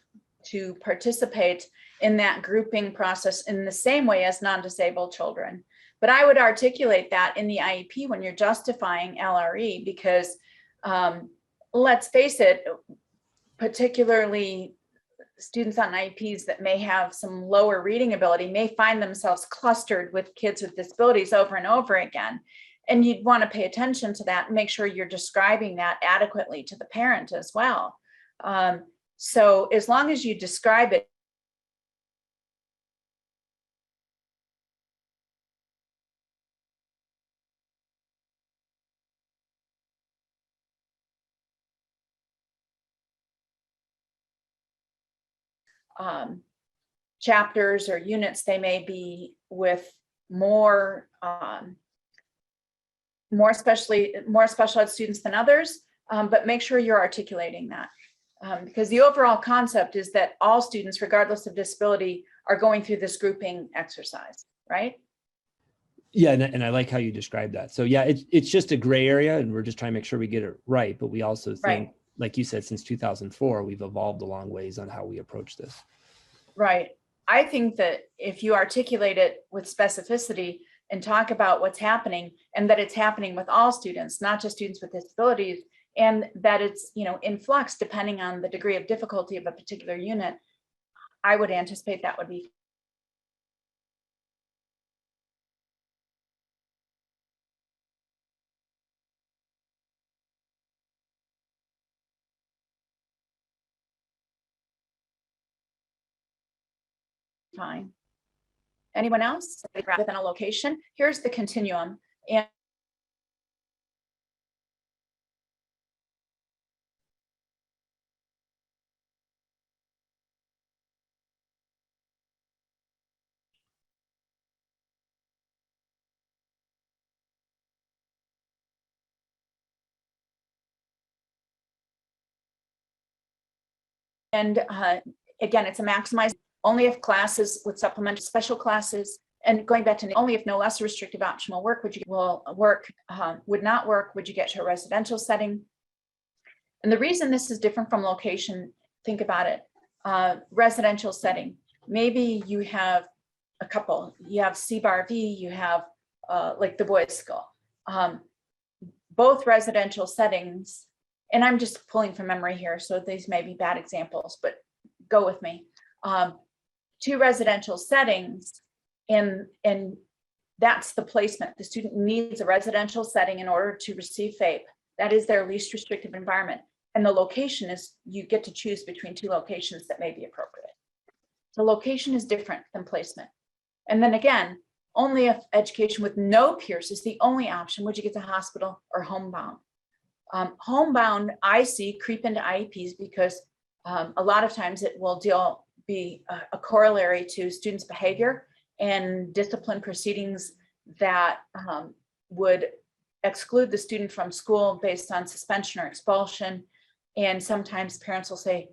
to participate in that grouping process in the same way as non-disabled children. But I would articulate that in the IEP when you're justifying LRE, because let's face it, particularly students on IEPs that may have some lower reading ability may find themselves clustered with kids with disabilities over and over again. And you'd want to pay attention to that and make sure you're describing that adequately to the parent as well. So as long as you describe it chapters or units, they may be with more special ed students than others, but make sure you're articulating that. Because the overall concept is that all students, regardless of disability, are going through this grouping exercise, right? Yeah, and I like how you describe that. So yeah, it's just a gray area, and we're just trying to make sure we get it right. But we also think, Right. like you said, since 2004, we've evolved a long ways on how we approach this. Right. I think that if you articulate it with specificity and talk about what's happening, and that it's happening with all students, not just students with disabilities, and that it's, in flux depending on the degree of difficulty of a particular unit, I would anticipate that would be fine. Anyone else? Within a location, here's the continuum. And again, it's a maximized only if classes with supplemental special classes, and going back to only if no less restrictive optional work would not work, would you get to a residential setting? And the reason this is different from location, think about it, residential setting, maybe you have a couple, you have C-bar-V, you have like the boys' school, both residential settings. And I'm just pulling from memory here, so these may be bad examples, but go with me. 2 residential settings, and that's the placement. The student needs a residential setting in order to receive FAPE. That is their least restrictive environment. And the location is, you get to choose between 2 locations that may be appropriate. The location is different than placement. And then again, only if education with no peers is the only option would you get to hospital or homebound. Homebound, I see creep into IEPs because a lot of times it will be a corollary to students' behavior and discipline proceedings that would exclude the student from school based on suspension or expulsion. And sometimes parents will say,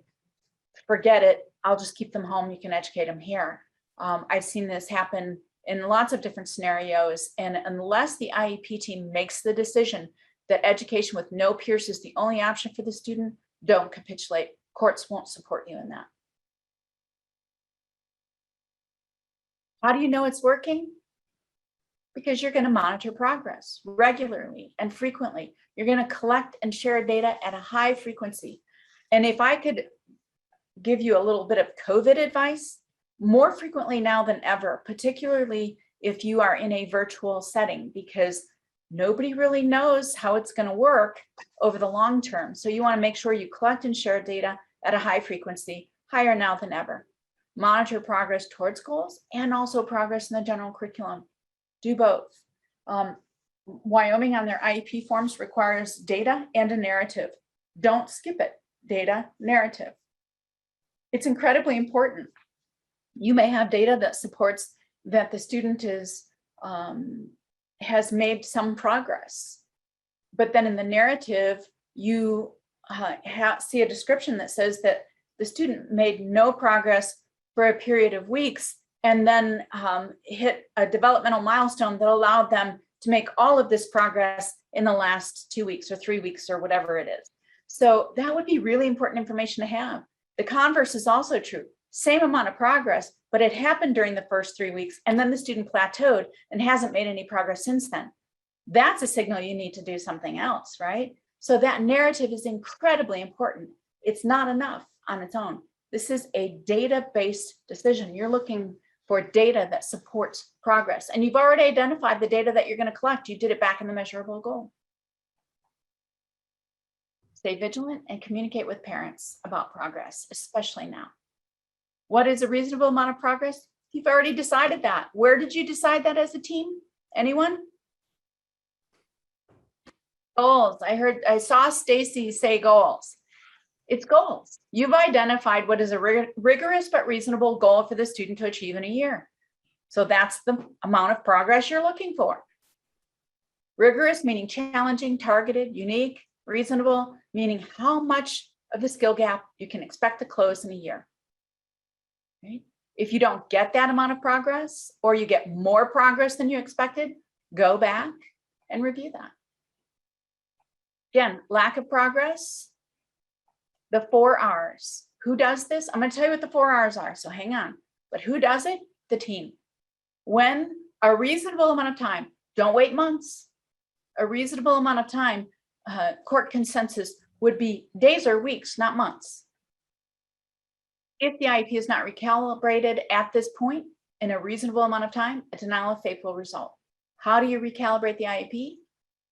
forget it, I'll just keep them home, you can educate them here. I've seen this happen in lots of different scenarios. And unless the IEP team makes the decision that education with no peers is the only option for the student, don't capitulate. Courts won't support you in that. How do you know it's working? Because you're going to monitor progress regularly and frequently. You're going to collect and share data at a high frequency. And if I could give you a little bit of COVID advice, more frequently now than ever, particularly if you are in a virtual setting, because nobody really knows how it's going to work over the long term. So you want to make sure you collect and share data at a high frequency, higher now than ever. Monitor progress towards goals and also progress in the general curriculum. Do both. Wyoming on their IEP forms requires data and a narrative. Don't skip it. Data, narrative. It's incredibly important. You may have data that supports that the student has made some progress, but then in the narrative, you see a description that says that the student made no progress for a period of weeks and then hit a developmental milestone that allowed them to make all of this progress in the last 2 weeks or 3 weeks or whatever it is. So that would be really important information to have. The converse is also true. Same amount of progress, but it happened during the first 3 weeks and then the student plateaued and hasn't made any progress since then. That's a signal you need to do something else, right? So that narrative is incredibly important. It's not enough on its own. This is a data-based decision. You're looking for data that supports progress. And you've already identified the data that you're going to collect. You did it back in the measurable goal. Stay vigilant and communicate with parents about progress, especially now. What is a reasonable amount of progress? You've already decided that. Where did you decide that as a team? Anyone? Goals. I saw Stacy say goals. It's goals. You've identified what is a rigorous but reasonable goal for the student to achieve in a year. So that's the amount of progress you're looking for. Rigorous meaning challenging, targeted, unique, reasonable meaning how much of the skill gap you can expect to close in a year. Right? If you don't get that amount of progress or you get more progress than you expected, go back and review that. Again, lack of progress, the 4 R's. Who does this? I'm going to tell you what the 4 R's are, so hang on. But who does it? The team. When a reasonable amount of time, don't wait months, a reasonable amount of time, court consensus would be days or weeks, not months. If the IEP is not recalibrated at this point in a reasonable amount of time, a denial of faith will result. How do you recalibrate the IEP?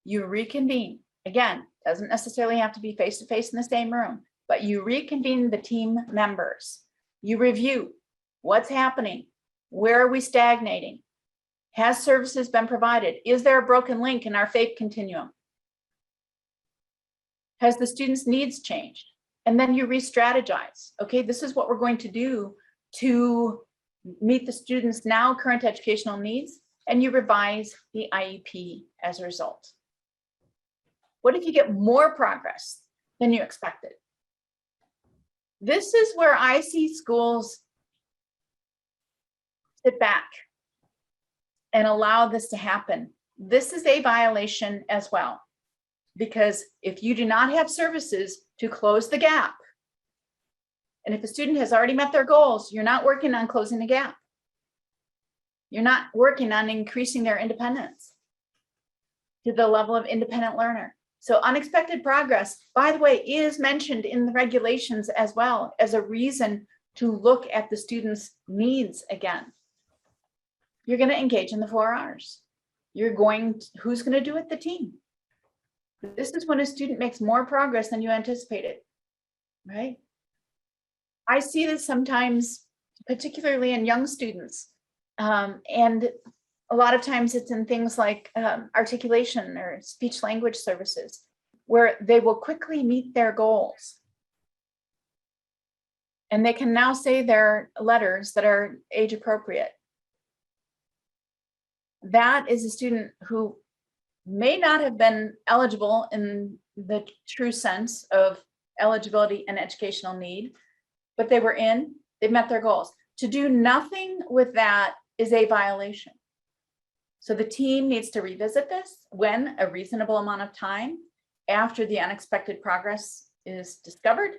You reconvene. Again, doesn't necessarily have to be face-to-face in the same room, but you reconvene the team members. You review what's happening. Where are we stagnating? Has services been provided? Is there a broken link in our faith continuum? Has the student's needs changed? And then you re-strategize. Okay, this is what we're going to do to meet the students' now current educational needs, and you revise the IEP as a result. What if you get more progress than you expected? This is where I see schools sit back and allow this to happen. This is a violation as well, because if you do not have services to close the gap, and if a student has already met their goals, you're not working on closing the gap. You're not working on increasing their independence to the level of independent learner. So unexpected progress, by the way, is mentioned in the regulations as well as a reason to look at the student's needs again. You're going to engage in the 4 R's. Who's going to do it? The team. This is when a student makes more progress than you anticipated, right? I see this sometimes, particularly in young students, and a lot of times it's in things like articulation or speech language services, where they will quickly meet their goals. And they can now say their letters that are age appropriate. That is a student who may not have been eligible in the true sense of eligibility and educational need, but they've met their goals. To do nothing with that is a violation. So the team needs to revisit this when a reasonable amount of time after the unexpected progress is discovered.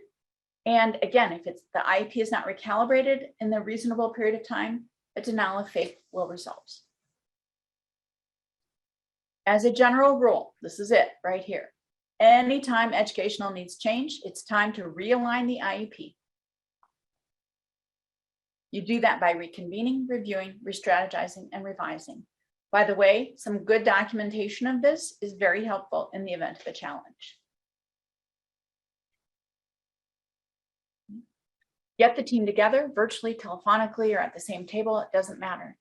And again, if the IEP is not recalibrated in the reasonable period of time, a denial of faith will result. As a general rule, this is it right here. Anytime educational needs change, it's time to realign the IEP. You do that by reconvening, reviewing, re-strategizing, and revising. By the way, some good documentation of this is very helpful in the event of a challenge. Get the team together virtually, telephonically, or at the same table, it doesn't matter.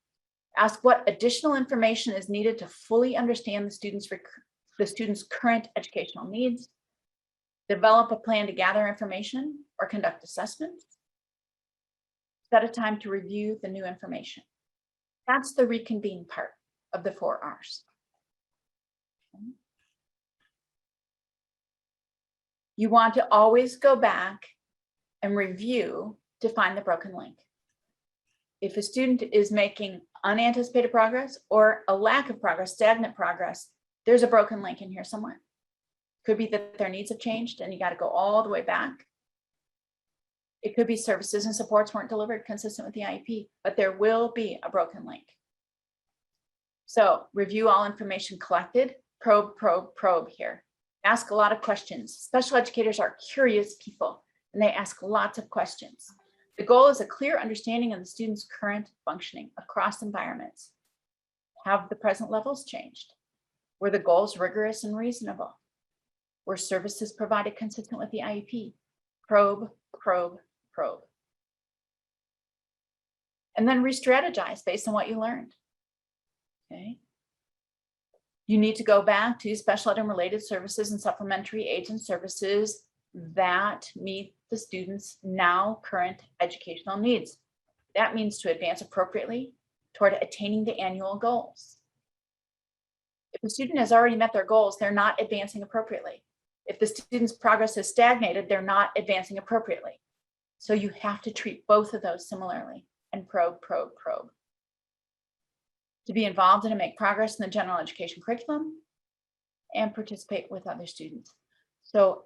Ask what additional information is needed to fully understand the student's current educational needs. Develop a plan to gather information or conduct assessments. Set a time to review the new information. That's the reconvene part of the 4 R's. You want to always go back and review to find the broken link. If a student is making unanticipated progress or a lack of progress, stagnant progress, there's a broken link in here somewhere. Could be that their needs have changed and you got to go all the way back. It could be services and supports weren't delivered consistent with the IEP, but there will be a broken link. So review all information collected, probe, probe, probe here. Ask a lot of questions. Special educators are curious people and they ask lots of questions. The goal is a clear understanding of the student's current functioning across environments. Have the present levels changed? Were the goals rigorous and reasonable? Were services provided consistent with the IEP? Probe, probe, probe. And then re-strategize based on what you learned. Okay. You need to go back to special ed and related services and supplementary aids and services that meet the student's now current educational needs. That means to advance appropriately toward attaining the annual goals. If the student has already met their goals, they're not advancing appropriately. If the student's progress has stagnated, they're not advancing appropriately. So you have to treat both of those similarly and probe, probe, probe. To be involved in and make progress in the general education curriculum and participate with other students. So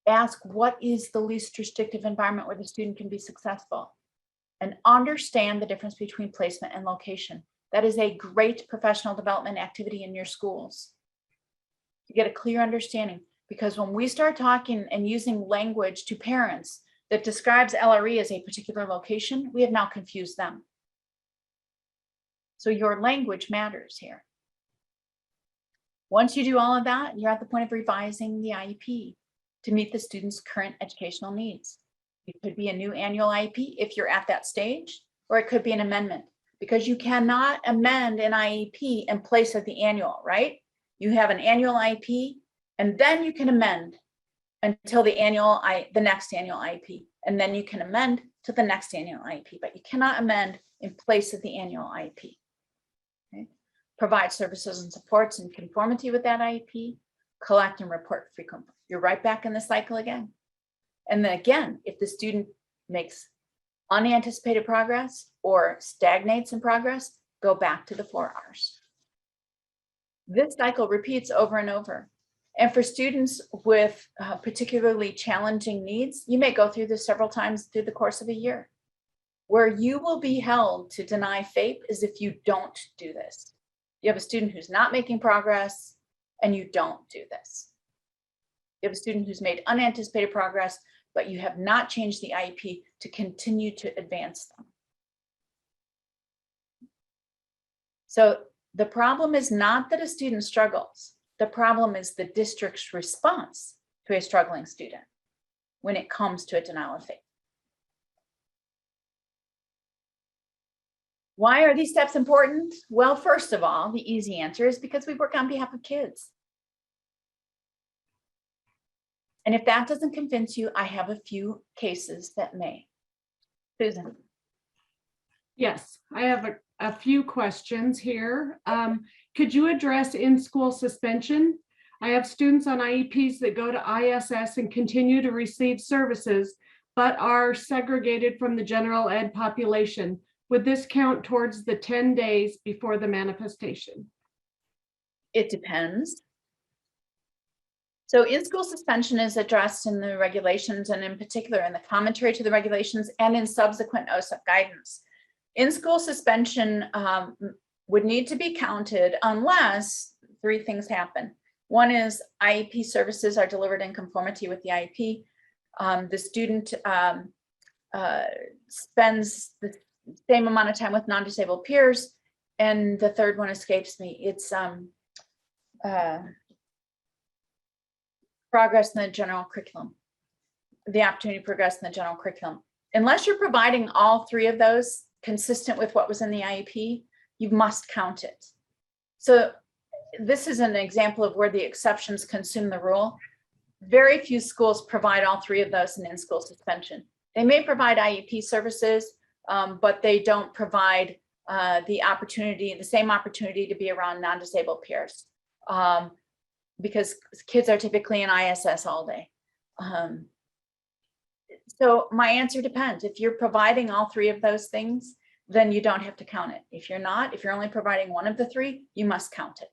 ask what is the least restrictive environment where the student can be successful and understand the difference between placement and location. That is a great professional development activity in your schools. To get a clear understanding, because when we start talking and using language to parents that describes LRE as a particular location, we have now confused them. So your language matters here. Once you do all of that, you're at the point of revising the IEP to meet the student's current educational needs. It could be a new annual IEP if you're at that stage, or it could be an amendment, because you cannot amend an IEP in place of the annual, right? You have an annual IEP, and then you can amend until the next annual IEP, and then you can amend to the next annual IEP, but you cannot amend in place of the annual IEP. Okay? Provide services and supports in conformity with that IEP, collect and report frequently. You're right back in the cycle again. And then again, if the student makes unanticipated progress or stagnates in progress, go back to the 4 R's. This cycle repeats over and over. And for students with particularly challenging needs, you may go through this several times through the course of a year. Where you will be held to deny FAPE is if you don't do this. You have a student who's not making progress and you don't do this. You have a student who's made unanticipated progress, but you have not changed the IEP to continue to advance them. So the problem is not that a student struggles. The problem is the district's response to a struggling student when it comes to a denial of faith. Why are these steps important? Well, first of all, the easy answer is because we work on behalf of kids. And if that doesn't convince you, I have a few cases that may. Susan. Yes, I have a few questions here. Could you address in-school suspension? I have students on IEPs that go to ISS and continue to receive services, but are segregated from the general ed population. Would this count towards the 10 days before the manifestation? It depends. So in-school suspension is addressed in the regulations and in particular in the commentary to the regulations and in subsequent OSEP guidance. In-school suspension would need to be counted unless three things happen. One is IEP services are delivered in conformity with the IEP. The student spends the same amount of time with non-disabled peers. And the third one escapes me. It's progress in the general curriculum, the opportunity to progress in the general curriculum. Unless you're providing all three of those consistent with what was in the IEP, you must count it. So this is an example of where the exceptions consume the rule. Very few schools provide all three of those in-school suspension. They may provide IEP services, but they don't provide the same opportunity to be around non-disabled peers, because kids are typically in ISS all day. So my answer depends. If you're providing all three of those things, then you don't have to count it. If you're not, if you're only providing one of the three, you must count it.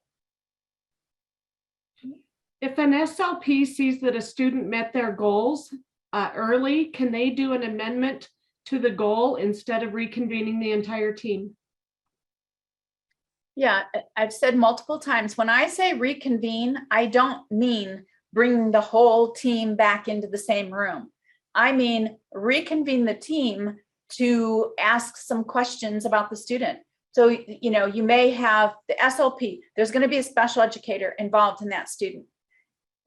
If an SLP sees that a student met their goals early, can they do an amendment to the goal instead of reconvening the entire team? Yeah, I've said multiple times, when I say reconvene, I don't mean bringing the whole team back into the same room. I mean, reconvene the team to ask some questions about the student. So, you know, you may have the SLP, there's going to be a special educator involved in that student,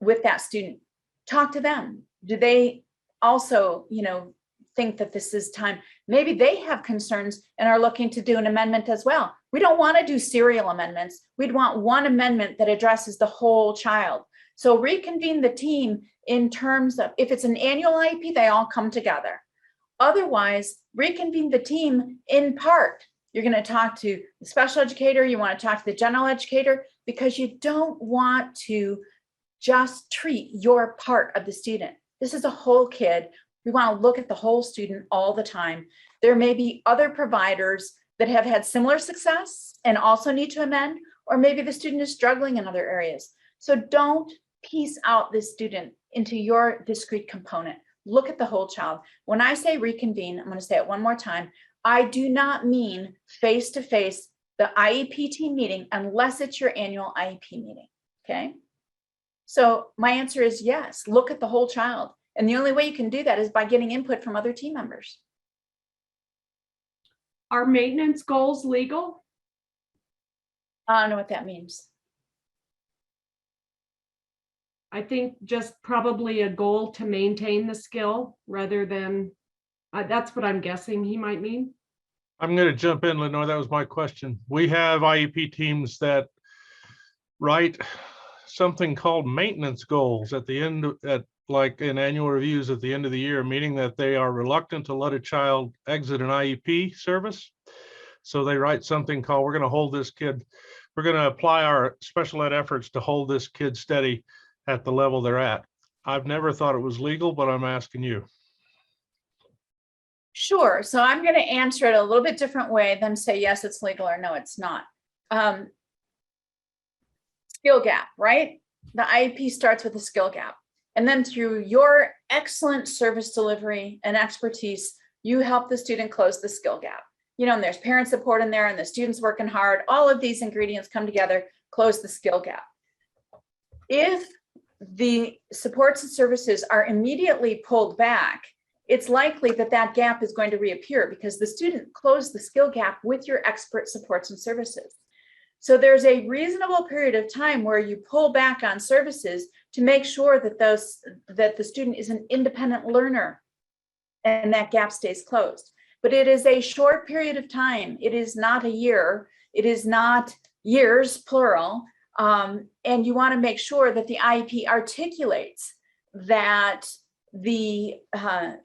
with that student. Talk to them. Do they also, you know, think that this is time? Maybe they have concerns and are looking to do an amendment as well. We don't want to do serial amendments. We'd want one amendment that addresses the whole child. So reconvene the team in terms of, if it's an annual IEP, they all come together. Otherwise, reconvene the team in part. You're going to talk to the special educator, you want to talk to the general educator, because you don't want to just treat your part of the student. This is a whole kid. We want to look at the whole student all the time. There may be other providers that have had similar success and also need to amend, or maybe the student is struggling in other areas. So don't piece out this student into your discrete component. Look at the whole child. When I say reconvene, I'm going to say it one more time. I do not mean face-to-face, the IEP team meeting, unless it's your annual IEP meeting, okay? So my answer is yes, look at the whole child. And the only way you can do that is by getting input from other team members. Are maintenance goals legal? I don't know what that means. I think just probably a goal to maintain the skill rather than, that's what I'm guessing he might mean. I'm going to jump in, Lenore. That was my question. We have IEP teams that write something called maintenance goals at the end, like in annual reviews at the end of the year, meaning that they are reluctant to let a child exit an IEP service. So they write something called, we're going to hold this kid, we're going to apply our special ed efforts to hold this kid steady at the level they're at. I've never thought it was legal, but I'm asking you. Sure. So I'm going to answer it a little bit different way than say, yes, it's legal, or no, it's not. Skill gap, right? The IEP starts with a skill gap. And then through your excellent service delivery and expertise, you help the student close the skill gap. You know, and there's parent support in there and the student's working hard. All of these ingredients come together, close the skill gap. If the supports and services are immediately pulled back, it's likely that that gap is going to reappear because the student closed the skill gap with your expert supports and services. So there's a reasonable period of time where you pull back on services to make sure that the student is an independent learner and that gap stays closed. But it is a short period of time. It is not a year. It is not years, plural. And you want to make sure that the IEP articulates that the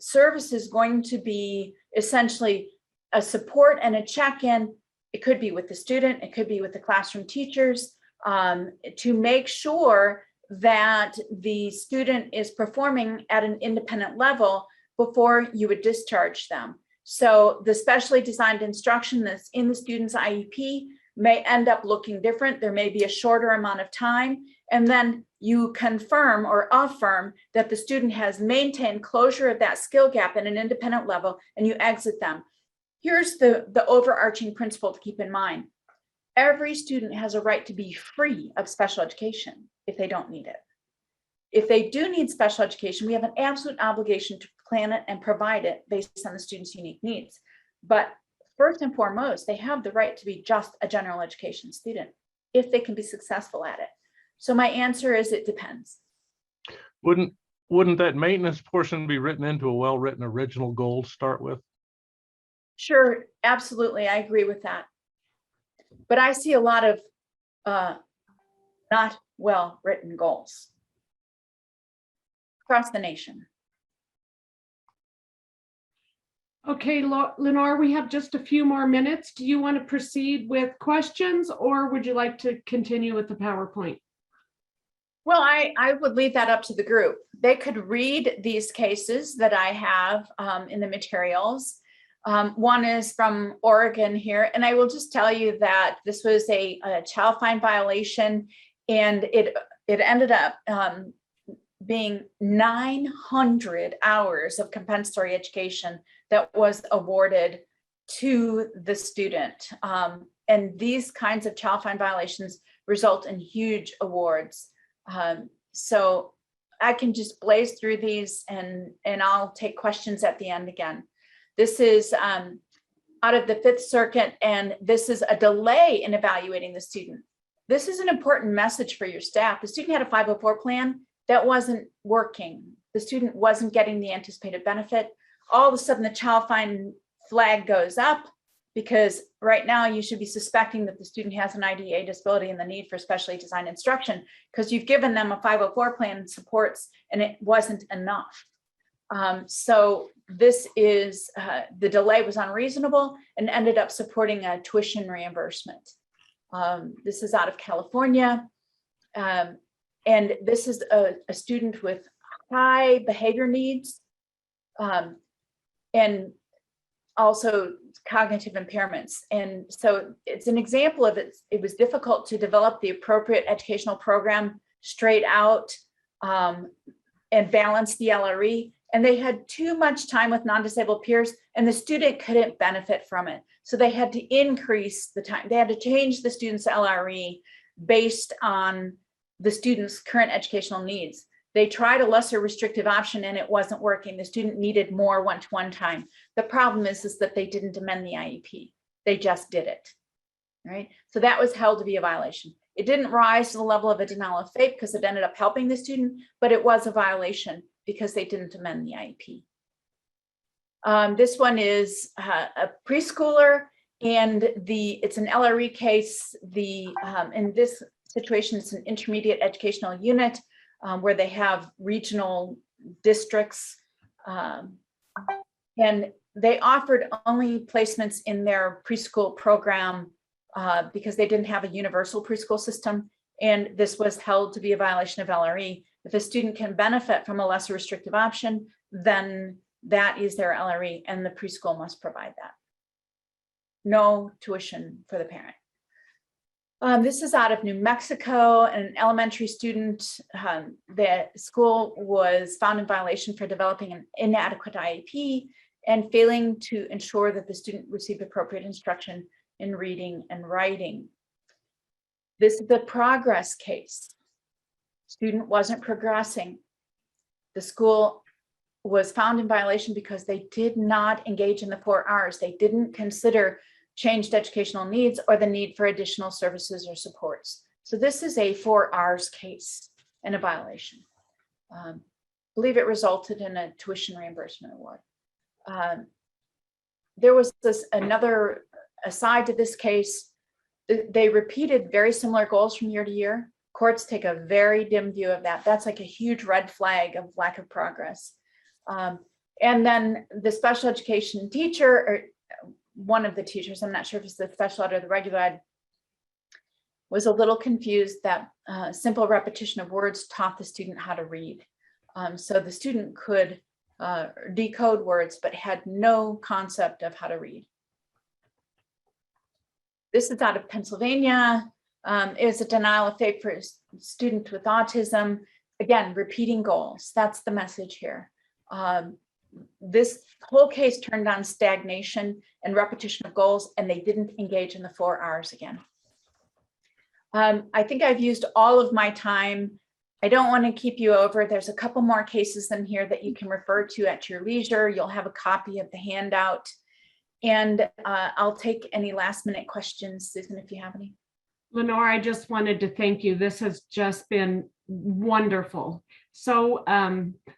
service is going to be essentially a support and a check-in. It could be with the student, it could be with the classroom teachers, to make sure that the student is performing at an independent level before you would discharge them. So the specially designed instruction that's in the student's IEP may end up looking different. There may be a shorter amount of time, and then you confirm or affirm that the student has maintained closure of that skill gap at an independent level, and you exit them. Here's the overarching principle to keep in mind. Every student has a right to be free of special education if they don't need it. If they do need special education, we have an absolute obligation to plan it and provide it based on the student's unique needs. But first and foremost, they have the right to be just a general education student if they can be successful at it. So my answer is it depends. Wouldn't that maintenance portion be written into a well-written original goal to start with? Sure, absolutely, I agree with that. But I see a lot of not well-written goals across the nation. Okay, Lenore, we have just a few more minutes. Do you want to proceed with questions or would you like to continue with the PowerPoint? Well, I would leave that up to the group. They could read these cases that I have in the materials. One is from Oregon here, and I will just tell you that this was a child fine violation, and it ended up being 900 hours of compensatory education that was awarded to the student. And these kinds of child fine violations result in huge awards. So I can just blaze through these and I'll take questions at the end again. This is out of the Fifth Circuit, and this is a delay in evaluating the student. This is an important message for your staff. The student had a 504 plan that wasn't working. The student wasn't getting the anticipated benefit. All of a sudden the child fine flag goes up, because right now you should be suspecting that the student has an IDEA disability and the need for specially designed instruction, because you've given them a 504 plan and supports and it wasn't enough. So this is, the delay was unreasonable and ended up supporting a tuition reimbursement. This is out of California. And this is a student with high behavior needs and also cognitive impairments. And so it's an example of it. It was difficult to develop the appropriate educational program straight out and balance the LRE. And they had too much time with non-disabled peers and the student couldn't benefit from it. So they had to increase the time. They had to change the student's LRE based on the student's current educational needs. They tried a lesser restrictive option and it wasn't working. The student needed more one-to-one time. The problem is that they didn't amend the IEP. They just did it, right? So that was held to be a violation. It didn't rise to the level of a denial of faith because it ended up helping the student, but it was a violation because they didn't amend the IEP. This one is a preschooler, and it's an LRE case. In this situation, it's an intermediate educational unit where they have regional districts, and they offered only placements in their preschool program because they didn't have a universal preschool system, and this was held to be a violation of LRE. If a student can benefit from a lesser restrictive option, then that is their LRE, and the preschool must provide that. No tuition for the parent. This is out of New Mexico, an elementary student. The school was found in violation for developing an inadequate IEP and failing to ensure that the student received appropriate instruction in reading and writing. This is the progress case. Student wasn't progressing. The school was found in violation because they did not engage in the 4 R's. They didn't consider changed educational needs or the need for additional services or supports. So this is a 4 R's case and a violation. I believe it resulted in a tuition reimbursement award. There was another aside to this case. They repeated very similar goals from year to year. Courts take a very dim view of that. That's like a huge red flag of lack of progress. And then the special education teacher, or one of the teachers, I'm not sure if it's the special ed or the regular ed, was a little confused that simple repetition of words taught the student how to read. So the student could decode words, but had no concept of how to read. This is out of Pennsylvania. It was a denial of faith for a student with autism. Again, repeating goals. That's the message here. this whole case turned on stagnation and repetition of goals, and they didn't engage in the 4 R's again. I think I've used all of my time. I don't want to keep you over. There's a couple more cases in here that you can refer to at your leisure. You'll have a copy of the handout. And I'll take any last minute questions, Susan, if you have any. Lenore, I just wanted to thank you. This has just been wonderful. So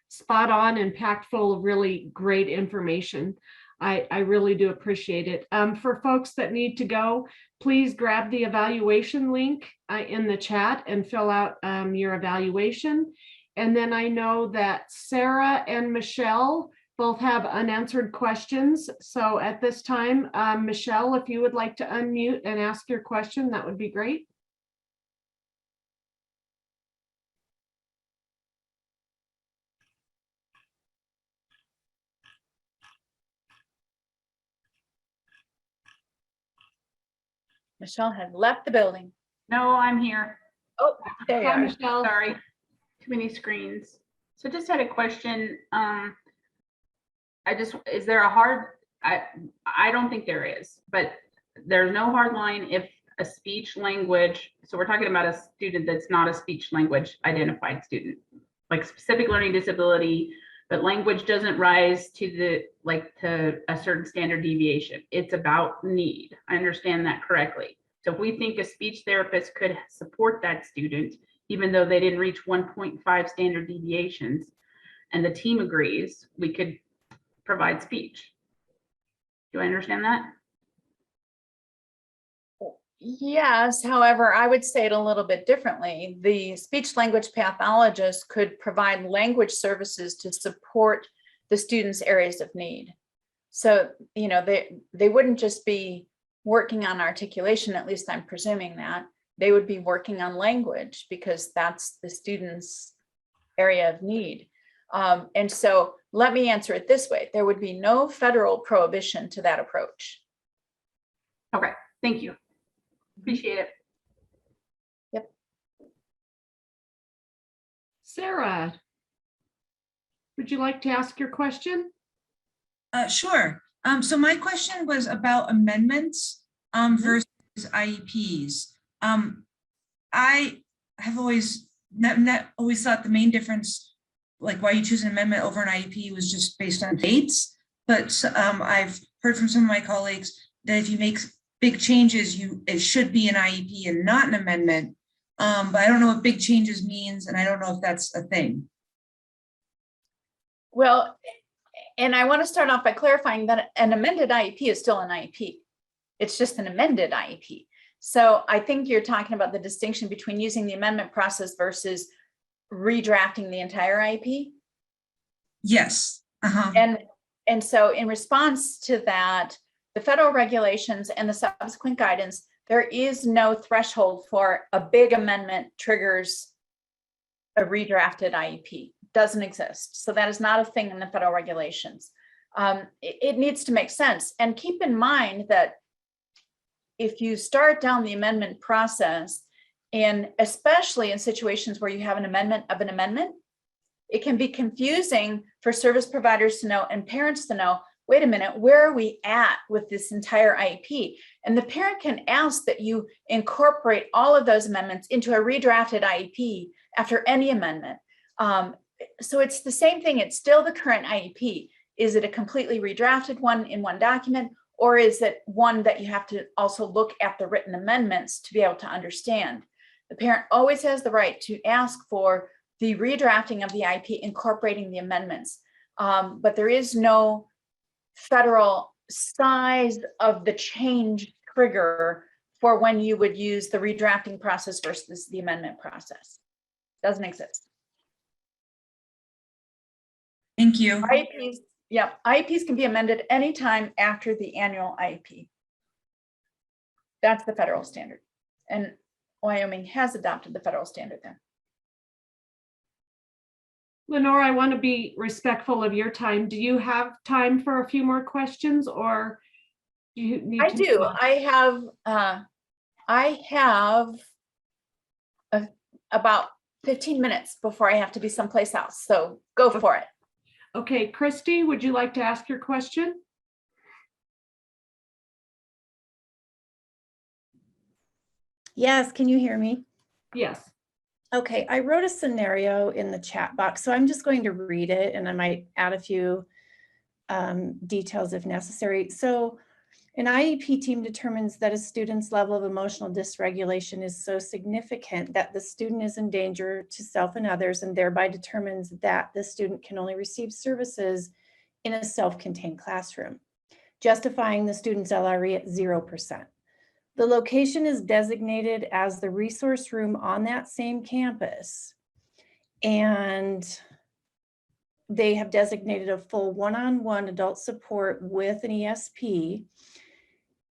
spot on and packed full of really great information. I really do appreciate it. For folks that need to go, please grab the evaluation link in the chat and fill out your evaluation. And then I know that Sarah and Michelle both have unanswered questions. So at this time, Michelle, if you would like to unmute and ask your question, that would be great. Michelle had left the building. No, I'm here. Oh, there you Hi, are. Michelle. Sorry, too many screens. So just had a question. Is there a hard, I don't think there is, but there's no hard line if a speech language, so we're talking about a student that's not a speech language identified student, like specific learning disability, but language doesn't rise to to a certain standard deviation. It's about need. I understand that correctly. So if we think a speech therapist could support that student, even though they didn't reach 1.5 standard deviations, and the team agrees, we could provide speech. Do I understand that? Yes, however, I would say it a little bit differently. The speech language pathologist could provide language services to support the student's areas of need. So, you know, they wouldn't just be working on articulation, at least I'm presuming that. They would be working on language because that's the student's area of need. And so let me answer it this way. There would be no federal prohibition to that approach. Okay, thank you. Appreciate it. Yep. Sarah, would you like to ask your question? Sure. So my question was about amendments versus IEPs. I have always thought the main difference, like why you choose an amendment over an IEP, was just based on dates. But I've heard from some of my colleagues that if you make big changes, it should be an IEP and not an amendment. But I don't know what big changes means, and I don't know if that's a thing. Well, and I want to start off by clarifying that an amended IEP is still an IEP. It's just an amended IEP. So I think you're talking about the distinction between using the amendment process versus redrafting the entire IEP. Yes. And so in response to that, the federal regulations and the subsequent guidance, there is no threshold for a big amendment triggers a redrafted IEP. Doesn't exist. So that is not a thing in the federal regulations. It needs to make sense. And keep in mind that if you start down the amendment process, and especially in situations where you have an amendment of an amendment, it can be confusing for service providers to know and parents to know, wait a minute, where are we at with this entire IEP? And the parent can ask that you incorporate all of those amendments into a redrafted IEP after any amendment. So it's the same thing. It's still the current IEP. Is it a completely redrafted one in one document, or is it one that you have to also look at the written amendments to be able to understand? The parent always has the right to ask for the redrafting of the IEP incorporating the amendments. But there is no federal size of the change trigger for when you would use the redrafting process versus the amendment process. Doesn't exist. Thank you. IEPs, yeah, IEPs can be amended anytime after the annual IEP. That's the federal standard. And Wyoming has adopted the federal standard then. Lenore, I want to be respectful of your time. Do you have time for a few more questions, or do you need I to do. move on? I have about 15 minutes before I have to be someplace else. So go for it. Okay, Christy, would you like to ask your question? Yes, can you hear me? Yes. Okay, I wrote a scenario in the chat box, so I'm just going to read it and I might add a few details if necessary. So an IEP team determines that a student's level of emotional dysregulation is so significant that the student is in danger to self and others, and thereby determines that the student can only receive services in a self-contained classroom, justifying the student's LRE at 0%. The location is designated as the resource room on that same campus. And they have designated a full one-on-one adult support with an ESP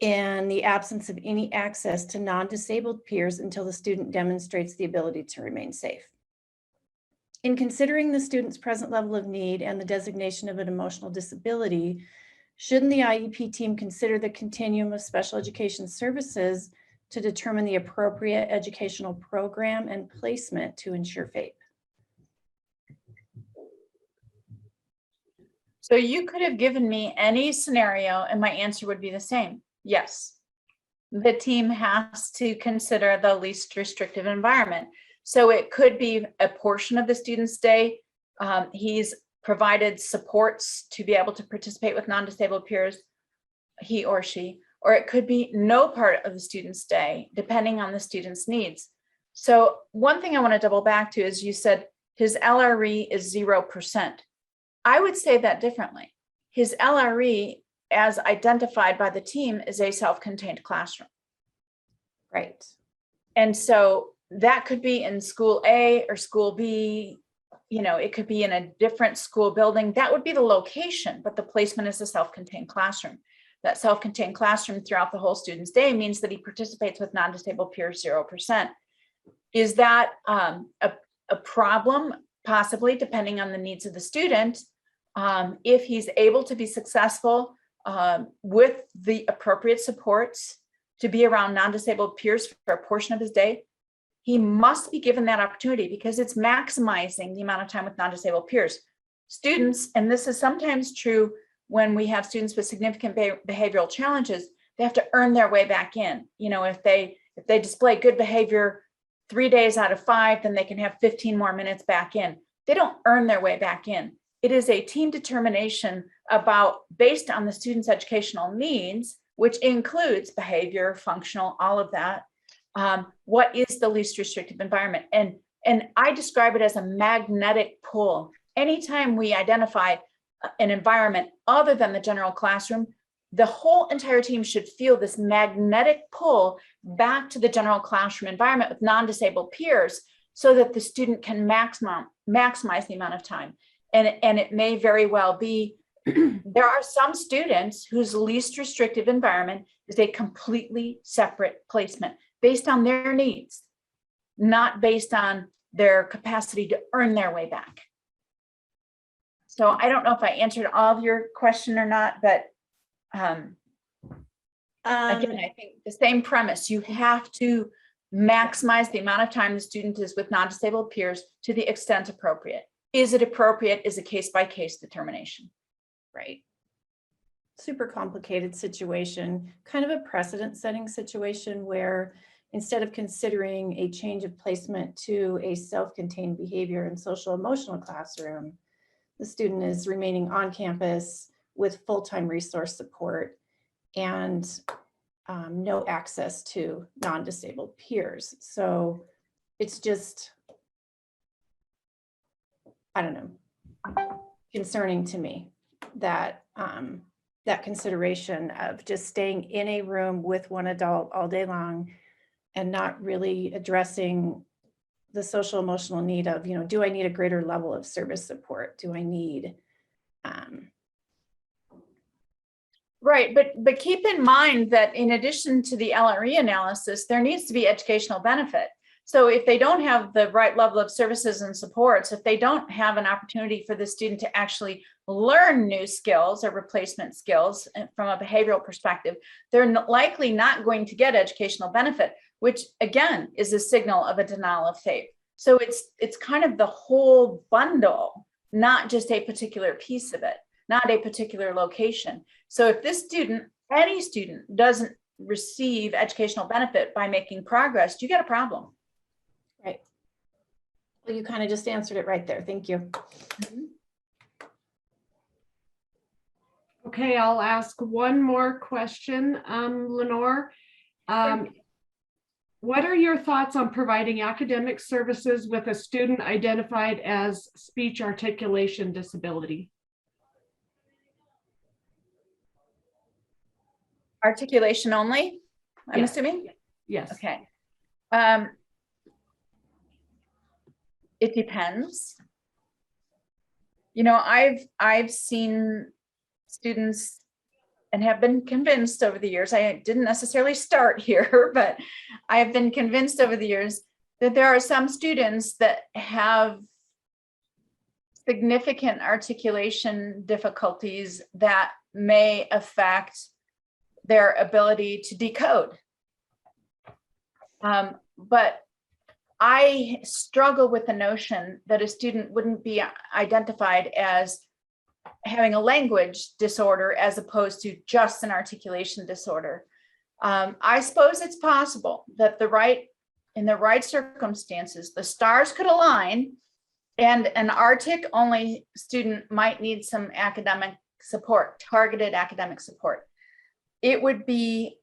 in the absence of any access to non-disabled peers until the student demonstrates the ability to remain safe. In considering the student's present level of need and the designation of an emotional disability, shouldn't the IEP team consider the continuum of special education services to determine the appropriate educational program and placement to ensure FAPE? So you could have given me any scenario and my answer would be the same. Yes. The team has to consider the least restrictive environment. So it could be a portion of the student's day. He's provided supports to be able to participate with non-disabled peers, he or she, or it could be no part of the student's day, depending on the student's needs. So one thing I want to double back to is you said his LRE is 0%. I would say that differently. His LRE, as identified by the team, is a self-contained classroom. Right. And so that could be in school A or school B, you know, it could be in a different school building. That would be the location, but the placement is a self-contained classroom. That self-contained classroom throughout the whole student's day means that he participates with non-disabled peers 0%. Is that a problem? Possibly, depending on the needs of the student. If he's able to be successful with the appropriate supports to be around non-disabled peers for a portion of his day, he must be given that opportunity because it's maximizing the amount of time with non-disabled peers. Students, and this is sometimes true when we have students with significant behavioral challenges, they have to earn their way back in. You know, if they display good behavior 3 days out of 5, then they can have 15 more minutes back in. They don't earn their way back in. It is a team determination based on the student's educational needs, which includes behavior, functional, all of that. What is the least restrictive environment? And I describe it as a magnetic pull. Anytime we identify an environment other than the general classroom, the whole entire team should feel this magnetic pull back to the general classroom environment with non-disabled peers so that the student can maximize the amount of time. And it may very well be, there are some students whose least restrictive environment is a completely separate placement based on their needs, not based on their capacity to earn their way back. So I don't know if I answered all of your question or not, but again, I think the same premise, you have to maximize the amount of time the student is with non-disabled peers to the extent appropriate. Is it appropriate is a case-by-case determination. Right. Super complicated situation, kind of a precedent-setting situation where instead of considering a change of placement to a self-contained behavior and social emotional classroom, the student is remaining on campus with full-time resource support and no access to non-disabled peers. So it's just, I don't know, concerning to me that that consideration of just staying in a room with one adult all day long and not really addressing the social emotional need of, you know, do I need a greater level of service support? Do I need Right, but keep in mind that in addition to the LRE analysis, there needs to be educational benefit. So if they don't have the right level of services and supports, if they don't have an opportunity for the student to actually learn new skills or replacement skills from a behavioral perspective, they're likely not going to get educational benefit, which again is a signal of a denial of faith. So it's kind of the whole bundle, not just a particular piece of it, not a particular location. So if this student, any student, doesn't receive educational benefit by making progress, you get a problem. Right. Well, you kind of just answered it right there. Thank you. Okay, I'll ask one more question, Lenore. What are your thoughts on providing academic services with a student identified as speech articulation disability? Articulation only, I'm Yes. assuming? Yes. Okay. It depends. You know, I've seen students and have been convinced over the years, I didn't necessarily start here, but I have been convinced over the years that there are some students that have significant articulation difficulties that may affect their ability to decode. But I struggle with the notion that a student wouldn't be identified as having a language disorder as opposed to just an articulation disorder. I suppose it's possible that in the right circumstances, the stars could align and an Artic only student might need some academic support, targeted academic support. It would be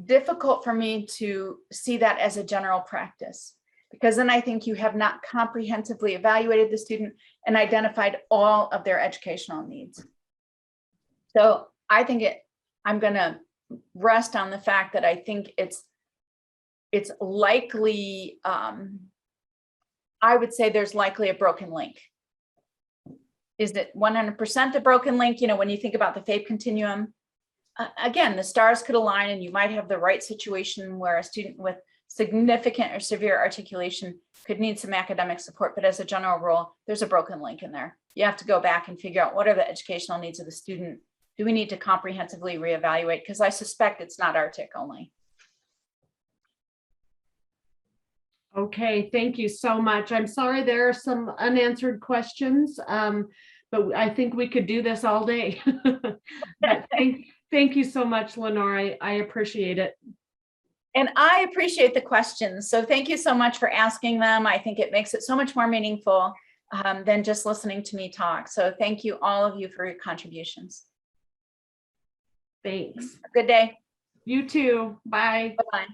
difficult for me to see that as a general practice, because then I think you have not comprehensively evaluated the student and identified all of their educational needs. So I think I'm going to rest on the fact that I think it's likely, I would say there's likely a broken link. Is it 100% a broken link? You know, when you think about the FAPE continuum, again, the stars could align and you might have the right situation where a student with significant or severe articulation could need some academic support, but as a general rule, there's a broken link in there. You have to go back and figure out what are the educational needs of the student. Do we need to comprehensively reevaluate? Because I suspect it's not Artic only. Okay, thank you so much. I'm sorry there are some unanswered questions, but I think we could do this all day. But thank you so much, Lenore. I appreciate it. And I appreciate the questions. So thank you so much for asking them. I think it makes it so much more meaningful than just listening to me talk. So thank you, all of you, for your contributions. Thanks. Good day. You too. Bye. Bye-bye.